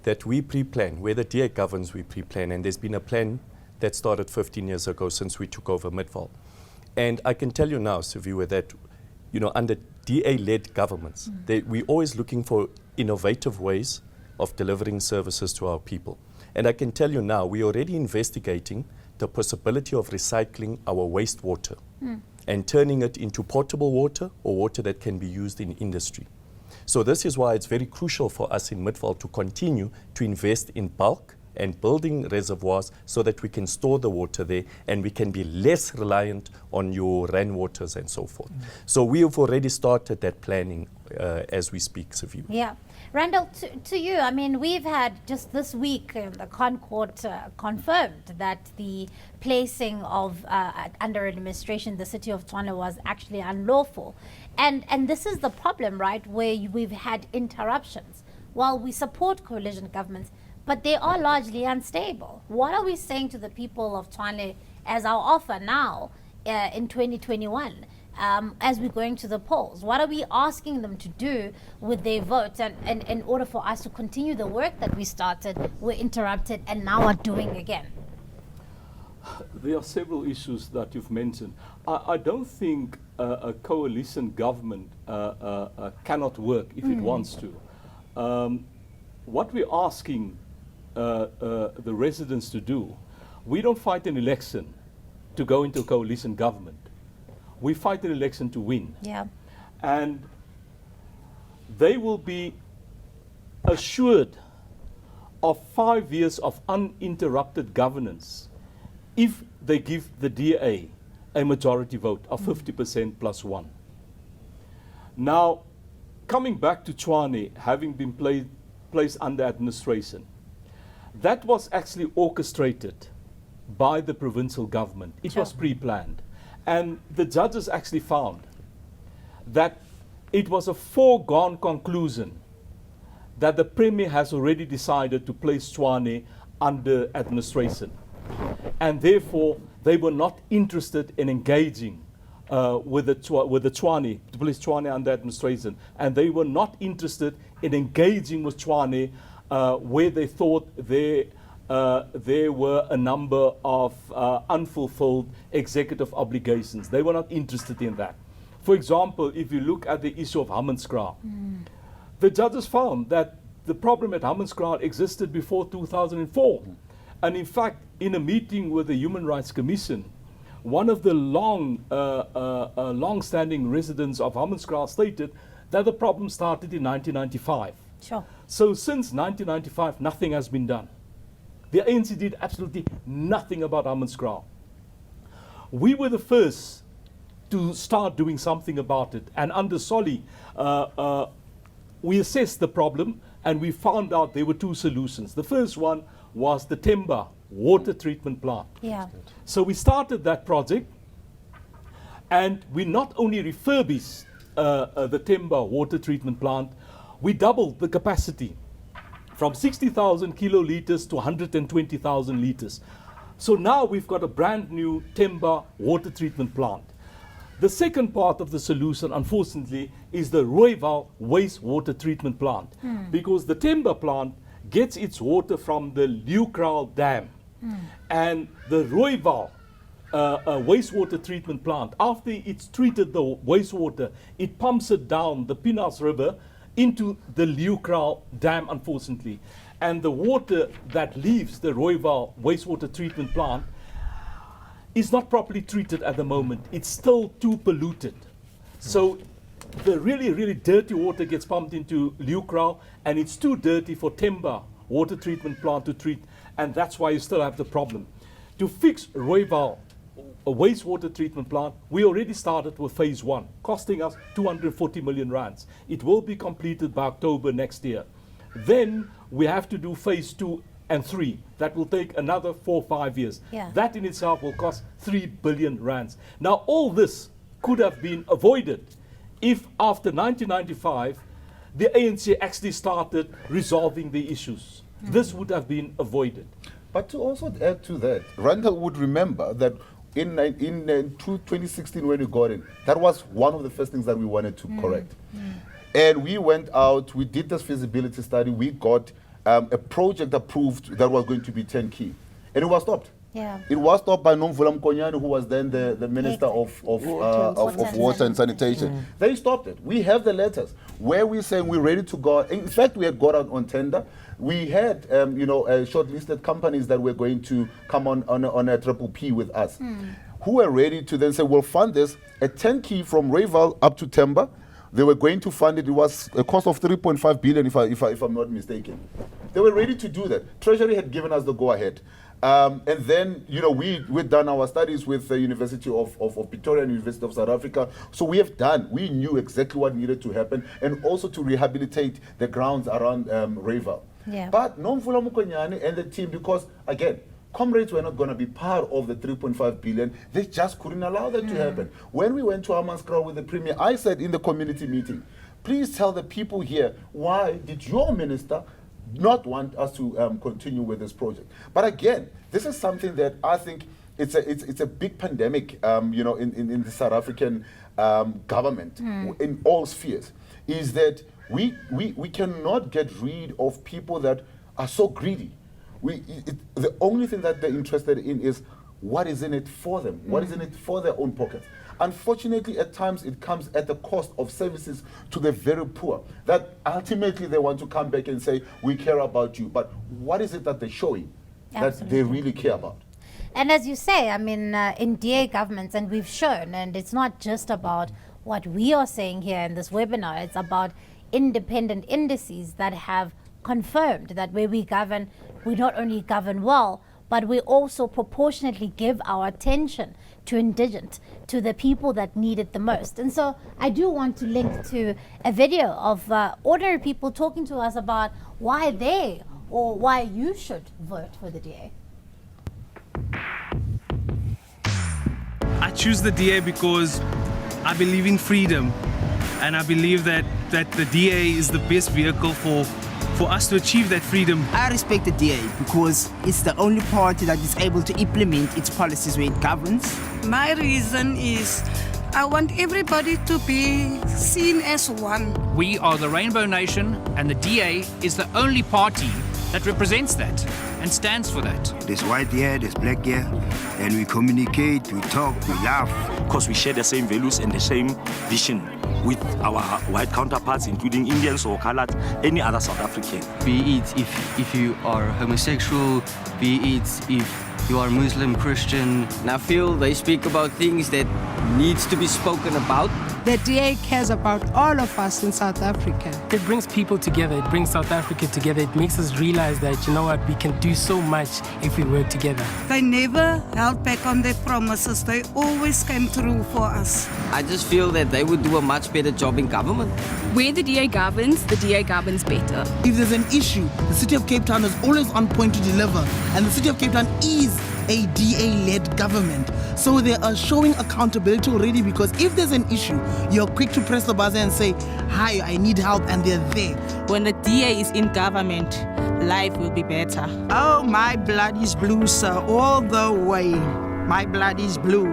that we pre-plan, where the DA governs, we pre-plan, and there's been a plan that started 15 years ago since we took over Midvaal. And I can tell you now, Siviwe, that, you know, under DA-led governments, we're always looking for innovative ways of delivering services to our people. And I can tell you now, we're already investigating the possibility of recycling our wastewater and turning it into potable water or water that can be used in industry. So this is why it's very crucial for us in Midvaal to continue to invest in bulk and building reservoirs so that we can store the water there and we can be less reliant on your rainwaters and so forth. So we have already started that planning as we speak, Siviwe. Yeah. Randall, to you, I mean, we've had just this week, the Concourt confirmed that the placing of, under administration, the city of Tshwane was actually unlawful. And this is the problem, right, where we've had interruptions. While we support coalition governments, but they are largely unstable. What are we saying to the people of Tshwane as our offer now in 2021 as we're going to the polls? What are we asking them to do with their votes and in order for us to continue the work that we started, we're interrupted and now are doing again? There are several issues that you've mentioned. I don't think a coalition government cannot work if it wants to. What we're asking the residents to do, we don't fight an election to go into a coalition government. We fight an election to win. Yeah. And they will be assured of 5 years of uninterrupted governance if they give the DA a majority vote of 50% plus one. Now, coming back to Tshwane, having been placed under administration, that was actually orchestrated by the provincial government. It was pre-planned. And the judges actually found that it was a foregone conclusion that the Premier has already decided to place Tshwane under administration. And therefore, they were not interested in engaging with the Tshwane, to place Tshwane under administration. And they were not interested in engaging with Tshwane where they thought there were a number of unfulfilled executive obligations. They were not interested in that. For example, if you look at the issue of Hammanskraal, the judges found that the problem at Hammanskraal existed before 2004. And in fact, in a meeting with the Human Rights Commission, one of the long-standing residents of Hammanskraal stated that the problem started in 1995. Sure. So since 1995, nothing has been done. The ANC did absolutely nothing about Hammanskraal. We were the first to start doing something about it. And under Solly, we assessed the problem and we found out there were two solutions. The first one was the Themba water treatment plant. Yeah. So we started that project and we not only refurbished the Themba water treatment plant, we doubled the capacity from 60,000 kiloliters to 120,000 liters. So now we've got a brand new Themba water treatment plant. The second part of the solution, unfortunately, is the Rooiwal wastewater treatment plant. Because the Themba plant gets its water from the Leeuwkraal Dam. And the Rooiwal wastewater treatment plant, after it's treated the wastewater, it pumps it down the Pinas River into the Leeuwkraal Dam, unfortunately. And the water that leaves the Rooiwal wastewater treatment plant is not properly treated at the moment. It's still too polluted. So the really, really dirty water gets pumped into Leeuwkrau, and it's too dirty for Temba water treatment plant to treat, and that's why you still have the problem. To fix Rooiwal, a wastewater treatment plant, we already started with phase 1, costing us 240 million rands. It will be completed by October next year. Then we have to do phase 2 and 3. That will take another 4 or 5 years. Yeah. That in itself will cost 3 billion rands. Now all this could have been avoided if after 1995 the ANC actually started resolving the issues. This would have been avoided. But to also add to that, Randall would remember that in 2016 when we got in, that was one of the first things that we wanted to correct. And we went out, we did this feasibility study, we got a project approved that was going to be 10 key. And it was stopped. Yeah. It was stopped by Nomvula Mkonyane, who was then the Minister of Water and Sanitation. They stopped it. We have the letters where we're saying we're ready to go. In fact, we had got out on tender. We had, shortlisted companies that were going to come on a triple P with us, who were ready to then say, we'll fund this at 10 key from Rooiwal up to Temba. They were going to fund it. It was a cost of 3.5 billion, if I'm not mistaken. They were ready to do that. Treasury had given us the go-ahead. And then, we'd done our studies with the University of Pretoria and University of South Africa. So we knew exactly what needed to happen, and also to rehabilitate the grounds around Rooiwal. Yeah. But Nomvula Mkonyane and the team, because, again, comrades were not going to be part of the 3.5 billion. They just couldn't allow that to happen. When we went to Hammanskraal with the Premier, I said in the community meeting, please tell the people here, why did your minister not want us to continue with this project? But again, this is something that I think it's a big pandemic, in the South African government, in all spheres, is that we cannot get rid of people that are so greedy. The only thing that they're interested in is what is in it for them, what is in it for their own pockets. Unfortunately, at times it comes at the cost of services to the very poor, that ultimately they want to come back and say, we care about you. But what is it that they're showing that they really care about? And as you say, in DA governments, and we've shown, and it's not just about what we are saying here in this webinar, it's about independent indices that have confirmed that where we govern, we not only govern well, but we also proportionately give our attention to indigent, to the people that need it the most. And so I do want to link to a video of ordinary people talking to us about why they or why you should vote for the DA. I choose the DA because I believe in freedom, and I believe that the DA is the best vehicle for us to achieve that freedom. I respect the DA because it's the only party that is able to implement its policies where it governs. My reason is I want everybody to be seen as one. We are the Rainbow Nation, and the DA is the only party that represents that and stands for that. There's white here, there's black here, and we communicate, we talk, we laugh. Because we share the same values and the same vision with our white counterparts, including Indians or Coloured, any other South African. Be it if you are homosexual, be it if you are Muslim, Christian. And I feel they speak about things that needs to be spoken about. The DA cares about all of us in South Africa. It brings people together, it brings South Africa together, it makes us realize that, you know what, we can do so much if we work together. They never held back on their promises, they always came through for us. I just feel that they would do a much better job in government. Where the DA governs better. If there's an issue, the City of Cape Town is always on point to deliver, and the City of Cape Town is a DA-led government. So they are showing accountability already, because if there's an issue, you're quick to press the buzzer and say, hi, I need help, and they're there. When the DA is in government, life will be better. Oh, my blood is blue, sir, all the way. My blood is blue.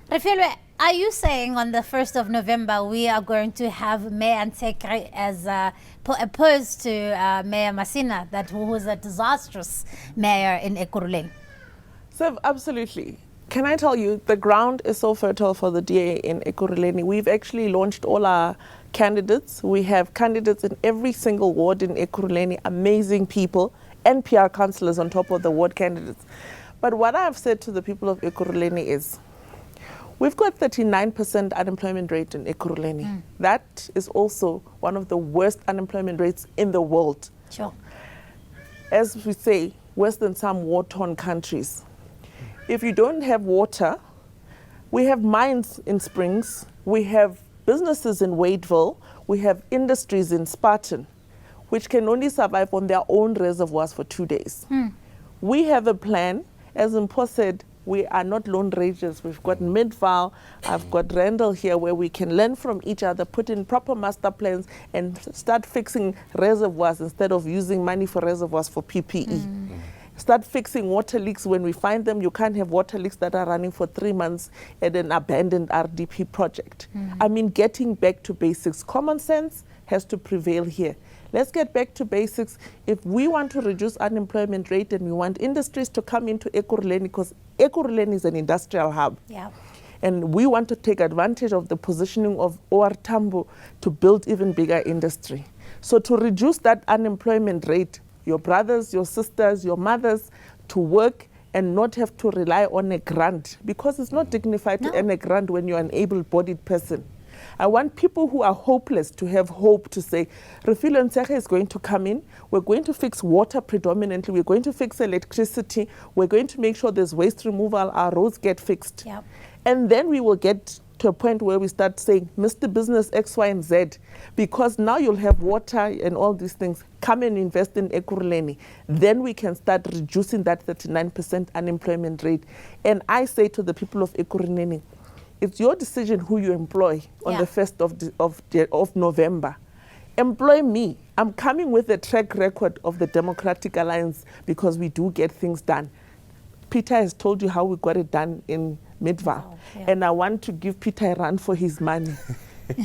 Refiloe, are you saying on the 1st of November we are going to have Mayor Nt'sekhe as opposed to Mayor Masina, who was a disastrous mayor in Ekurhuleni? So absolutely. Can I tell you, the ground is so fertile for the DA in Ekurhuleni. We've actually launched all our candidates. We have candidates in every single ward in Ekurhuleni, amazing people, and PR councillors on top of the ward candidates. But what I've said to the people of Ekurhuleni is, we've got 39% unemployment rate in Ekurhuleni. That is also one of the worst unemployment rates in the world. Sure. As we say, worse than some war-torn countries. If you don't have water, we have mines in Springs, we have businesses in Wadeville, we have industries in Spartan, which can only survive on their own reservoirs for 2 days. We have a plan. As Mpho said, we are not lone rangers. We've got Midvaal, I've got Randall here, where we can learn from each other, put in proper master plans, and start fixing reservoirs instead of using money for reservoirs for PPE. Start fixing water leaks when we find them. You can't have water leaks that are running for 3 months at an abandoned RDP project. I mean, getting back to basics. Common sense has to prevail here. Let's get back to basics. If we want to reduce unemployment rate and we want industries to come into Ekurhuleni, because Ekurhuleni is an industrial hub. Yeah. And we want to take advantage of the positioning of OR Tambo to build even bigger industry. So to reduce that unemployment rate, your brothers, your sisters, your mothers to work and not have to rely on a grant, because it's not dignified to earn a grant when you're an able-bodied person. I want people who are hopeless to have hope, to say, Refiloe Nt'sekhe is going to come in, we're going to fix water predominantly, we're going to fix electricity, we're going to make sure there's waste removal, our roads get fixed. Yep. And then we will get to a point where we start saying, Mr. Business X, Y, and Z, because now you'll have water and all these things, come and invest in Ekurhuleni. Then we can start reducing that 39% unemployment rate. And I say to the people of Ekurhuleni, it's your decision who you employ on the 1st of November. Employ me. I'm coming with a track record of the Democratic Alliance because we do get things done. Peter has told you how we got it done in Midvaal. And I want to give Peter a run for his money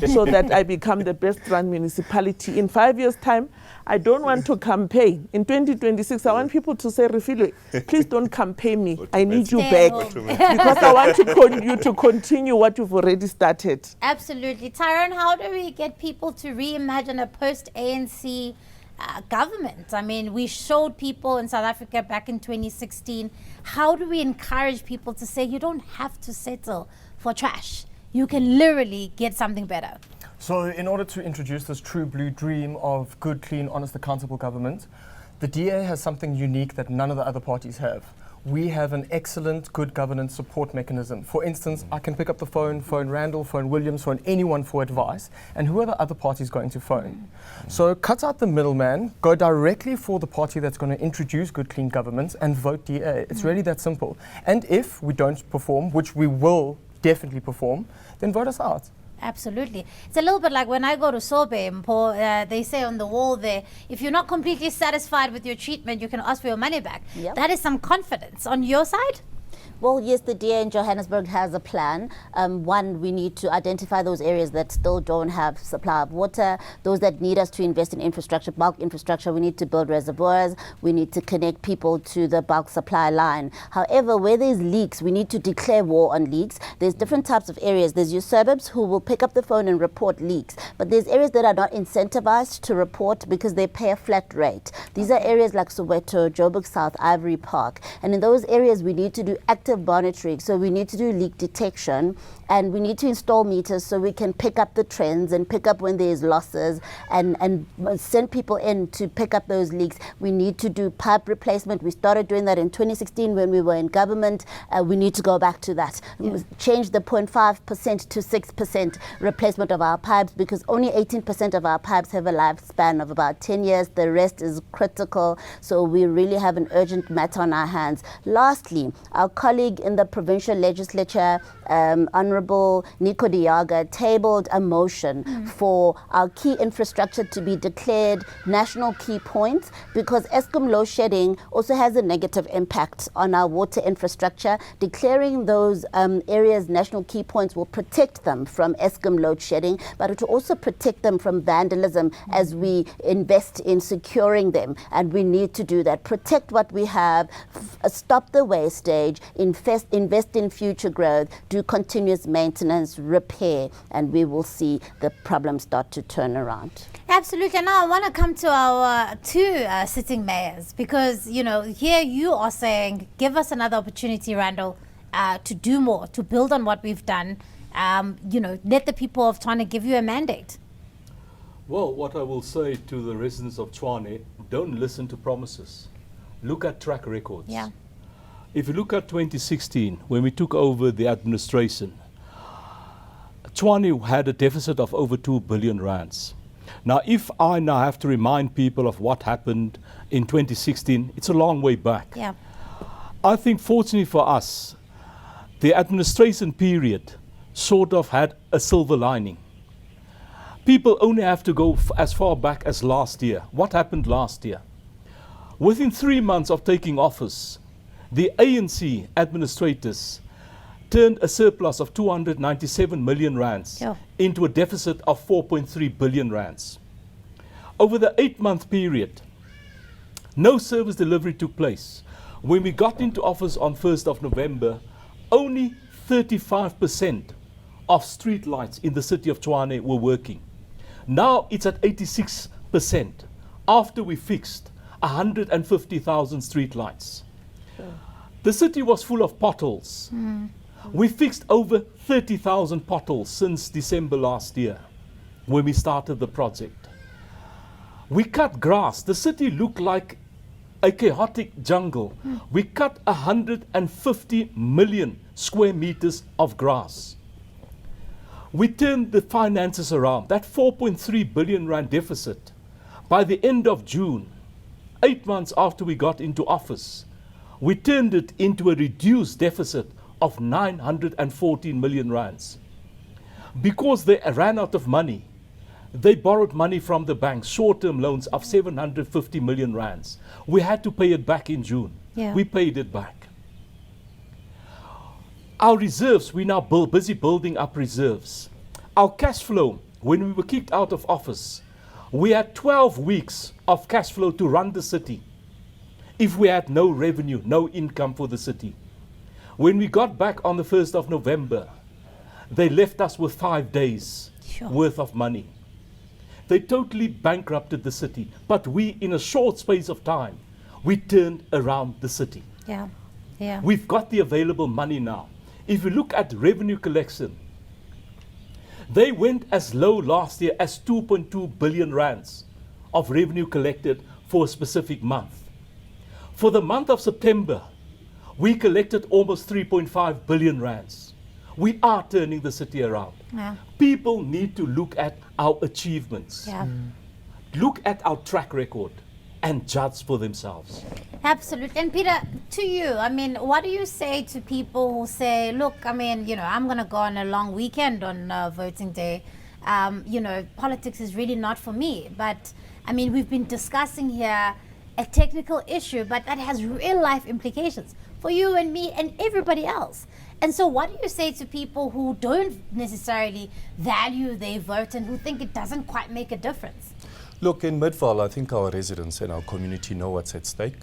so that I become the best run municipality. In 5 years' time, I don't want to campaign. In 2026, I want people to say, Refiloe, please don't campaign me. I need you back because I want you to continue what you've already started. Absolutely. Tyrone, how do we get people to reimagine a post-ANC government? I mean, we showed people in South Africa back in 2016. How do we encourage people to say you don't have to settle for trash? You can literally get something better. So in order to introduce this true blue dream of good, clean, honest, accountable government, the DA has something unique that none of the other parties have. We have an excellent good governance support mechanism. For instance, I can pick up the phone Randall, phone Williams, phone anyone for advice, and who are the other parties going to phone? So cut out the middleman, go directly for the party that's going to introduce good, clean government and vote DA. It's really that simple. And if we don't perform, which we will definitely perform, then vote us out. Absolutely. It's a little bit like when I go to Sobe, Mpho, they say on the wall there, if you're not completely satisfied with your treatment, you can ask for your money back. Yep. That is some confidence. On your side? Well, yes, the DA in Johannesburg has a plan. One, we need to identify those areas that still don't have supply of water, those that need us to invest in infrastructure, bulk infrastructure. We need to build reservoirs. We need to connect people to the bulk supply line. However, where there's leaks, we need to declare war on leaks. There's different types of areas. There's your suburbs who will pick up the phone and report leaks. But there's areas that are not incentivized to report because they pay a flat rate. These are areas like Soweto, Joburg South, Ivory Park. And in those areas, we need to do active monitoring. So we need to do leak detection, and we need to install meters so we can pick up the trends and pick up when there's losses and send people in to pick up those leaks. We need to do pipe replacement. We started doing that in 2016 when we were in government. We need to go back to that. Change the 0.5% to 6% replacement of our pipes, because only 18% of our pipes have a lifespan of about 10 years. The rest is critical. So we really have an urgent matter on our hands. Lastly, our colleague in the provincial legislature, Honorable Nico Diaga, tabled a motion for our key infrastructure to be declared national key points, because Eskom load shedding also has a negative impact on our water infrastructure. Declaring those areas national key points will protect them from Eskom load shedding, but it will also protect them from vandalism as we invest in securing them. And we need to do that. Protect what we have, stop the wastage, invest in future growth, do continuous maintenance, repair, and we will see the problem start to turn around. Absolutely. Now I want to come to our two sitting mayors, because, you know, here you are saying, give us another opportunity, Randall, to do more, to build on what we've done. You know, let the people of Tshwane give you a mandate. Well, what I will say to the residents of Tshwane, don't listen to promises. Look at track records. Yeah. If you look at 2016, when we took over the administration, Tshwane had a deficit of over 2 billion rands. Now, if I now have to remind people of what happened in 2016, it's a long way back. Yeah. I think fortunately for us, the administration period sort of had a silver lining. People only have to go as far back as last year. What happened last year? Within 3 months of taking office, the ANC administrators turned a surplus of 297 million rands into a deficit of 4.3 billion rands. Over the 8-month period, no service delivery took place. When we got into office on 1st of November, only 35% of street lights in the city of Tshwane were working. Now it's at 86% after we fixed 150,000 street lights. The city was full of potholes. We fixed over 30,000 potholes since December last year when we started the project. We cut grass. The city looked like a chaotic jungle. We cut 150 million square meters of grass. We turned the finances around. That 4.3 billion rand deficit, by the end of June, 8 months after we got into office, we turned it into a reduced deficit of 914 million rands. Because they ran out of money, they borrowed money from the bank, short-term loans of 750 million rands. We had to pay it back in June. Yeah. We paid it back. Our reserves, we're now busy building up reserves. Our cash flow, when we were kicked out of office, we had 12 weeks of cash flow to run the city if we had no revenue, no income for the city. When we got back on the 1st of November, they left us with 5 days worth of money. They totally bankrupted the city, but we, in a short space of time, we turned around the city. Yeah, yeah. We've got the available money now. If you look at revenue collection, they went as low last year as 2.2 billion rands of revenue collected for a specific month. For the month of September, we collected almost 3.5 billion rands. We are turning the city around. Yeah. People need to look at our achievements. Yeah. Look at our track record and judge for themselves. Absolutely. And Peter, to you, I mean, what do you say to people who say, look, I mean, you know, I'm going to go on a long weekend on voting day. You know, politics is really not for me. But, I mean, we've been discussing here a technical issue, but that has real life implications for you and me and everybody else. And so what do you say to people who don't necessarily value their vote and who think it doesn't quite make a difference? Look, in Midvaal, I think our residents and our community know what's at stake.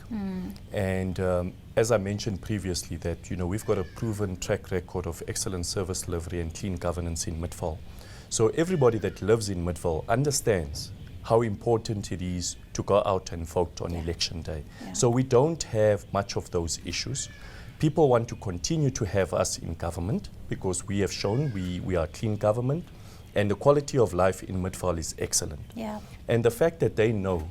And as I mentioned previously, that, you know, we've got a proven track record of excellent service delivery and clean governance in Midvaal. So everybody that lives in Midvaal understands how important it is to go out and vote on election day. So we don't have much of those issues. People want to continue to have us in government because we have shown we are clean government and the quality of life in Midvaal is excellent. Yeah. And the fact that they know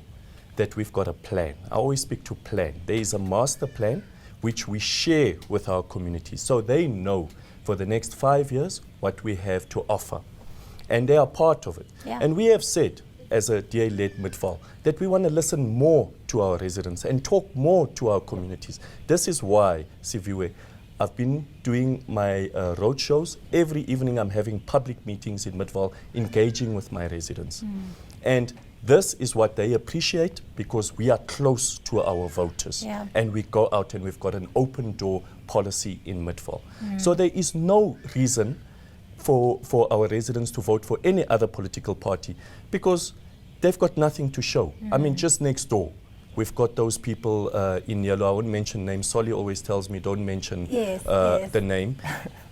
that we've got a plan, I always speak to plan. There is a master plan which we share with our community. So they know for the next 5 years what we have to offer. And they are part of it. Yeah. And we have said, as a DA-led Midvaal, that we want to listen more to our residents and talk more to our communities. This is why, Siviwe, I've been doing my road shows. Every evening I'm having public meetings in Midvaal, engaging with my residents. And this is what they appreciate because we are close to our voters. Yeah. And we go out and we've got an open door policy in Midvaal. So there is no reason for our residents to vote for any other political party because they've got nothing to show. I mean, just next door, We've got those people in yellow. I won't mention names. Solly always tells me don't mention the name.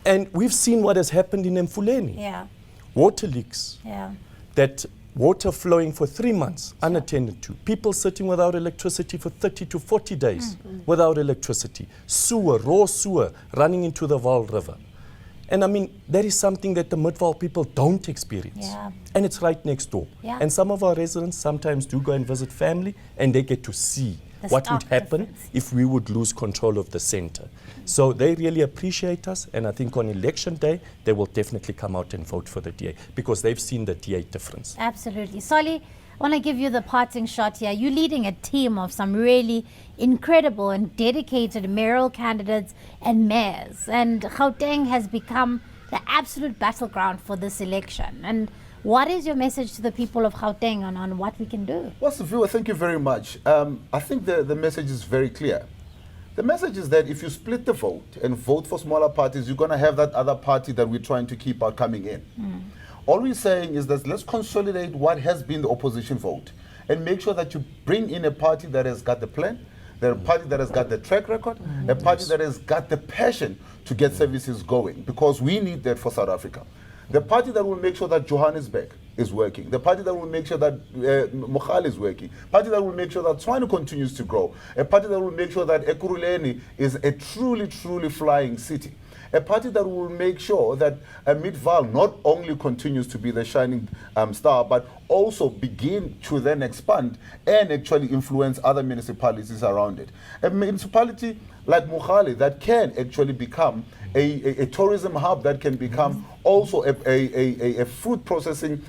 And we've seen what has happened in Ekurhuleni. Yeah. Water leaks. Yeah. That water flowing for 3 months, unattended to. People sitting without electricity for 30 to 40 days without electricity. Sewer, raw sewer, running into the Vaal River. And I mean, that is something that the Midvaal people don't experience. Yeah. And it's right next door. Yeah. And some of our residents sometimes do go and visit family, and they get to see what would happen if we would lose control of the center. So they really appreciate us, and I think on election day, they will definitely come out and vote for the DA, because they've seen the DA difference. Absolutely. Solly, I want to give you the parting shot here. You're leading a team of some really incredible and dedicated mayoral candidates and mayors. And Gauteng has become the absolute battleground for this election. And what is your message to the people of Gauteng on what we can do? Well, Siviwe, thank you very much. I think the message is very clear. The message is that if you split the vote and vote for smaller parties, you're going to have that other party that we're trying to keep out coming in. All we're saying is that let's consolidate what has been the opposition vote and make sure that you bring in a party that has got the plan, a party that has got the track record, a party that has got the passion to get services going, because we need that for South Africa. The party that will make sure that Johannesburg is working, the party that will make sure that Mogale is working, party that will make sure that Tshwane continues to grow, a party that will make sure that Ekurhuleni is a truly, truly flying city, a party that will make sure that Midvaal not only continues to be the shining star, but also begin to then expand and actually influence other municipalities around it. A municipality like Mogale that can actually become a tourism hub, that can become also a food processing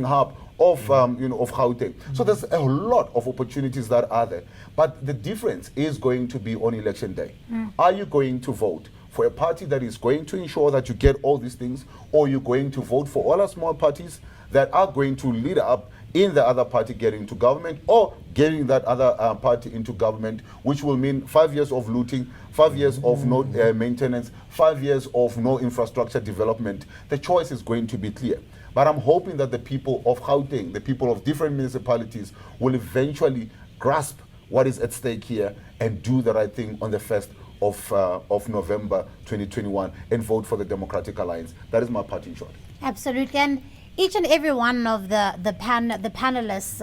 hub of of Gauteng. So there's a lot of opportunities that are there, but the difference is going to be on election day. Are you going to vote for a party that is going to ensure that you get all these things, or you're going to vote for all our small parties that are going to lead up in the other party getting into government, or getting that other party into government, which will mean 5 years of looting, 5 years of no maintenance, 5 years of no infrastructure development? The choice is going to be clear. But I'm hoping that the people of Gauteng, the people of different municipalities, will eventually grasp what is at stake here and do the right thing on the 1st of November 2021 and vote for the Democratic Alliance. That is my parting shot. Absolutely. And each and every one of the panelists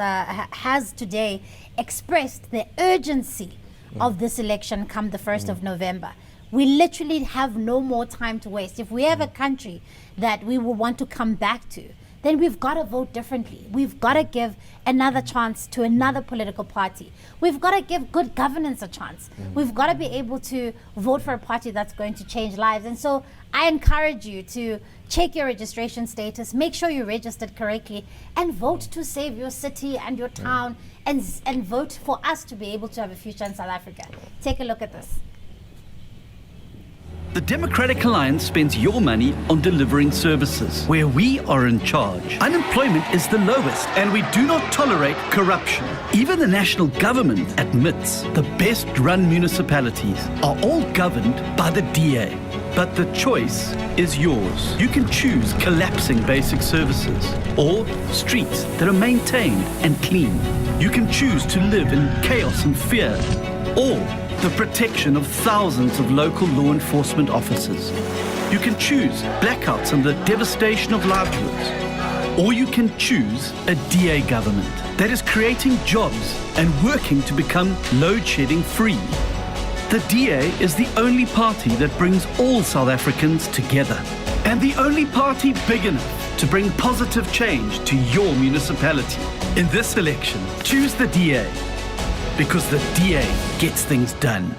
has today expressed the urgency of this election come the 1st of November. We literally have no more time to waste. If we have a country that we will want to come back to, then we've got to vote differently. We've got to give another chance to another political party. We've got to give good governance a chance. We've got to be able to vote for a party that's going to change lives. And so I encourage you to check your registration status, make sure you're registered correctly, and vote to save your city and your town, and vote for us to be able to have a future in South Africa. Take a look at this. The Democratic Alliance spends your money on delivering services, where we are in charge. Unemployment is the lowest, and we do not tolerate corruption. Even the national government admits the best-run municipalities are all governed by the DA. But the choice is yours. You can choose collapsing basic services, or streets that are maintained and clean. You can choose to live in chaos and fear, or the protection of thousands of local law enforcement officers. You can choose blackouts and the devastation of livelihoods. Or you can choose a DA government that is creating jobs and working to become load-shedding free. The DA is the only party that brings all South Africans together, and the only party big enough to bring positive change to your municipality. In this election, choose the DA, because the DA gets things done.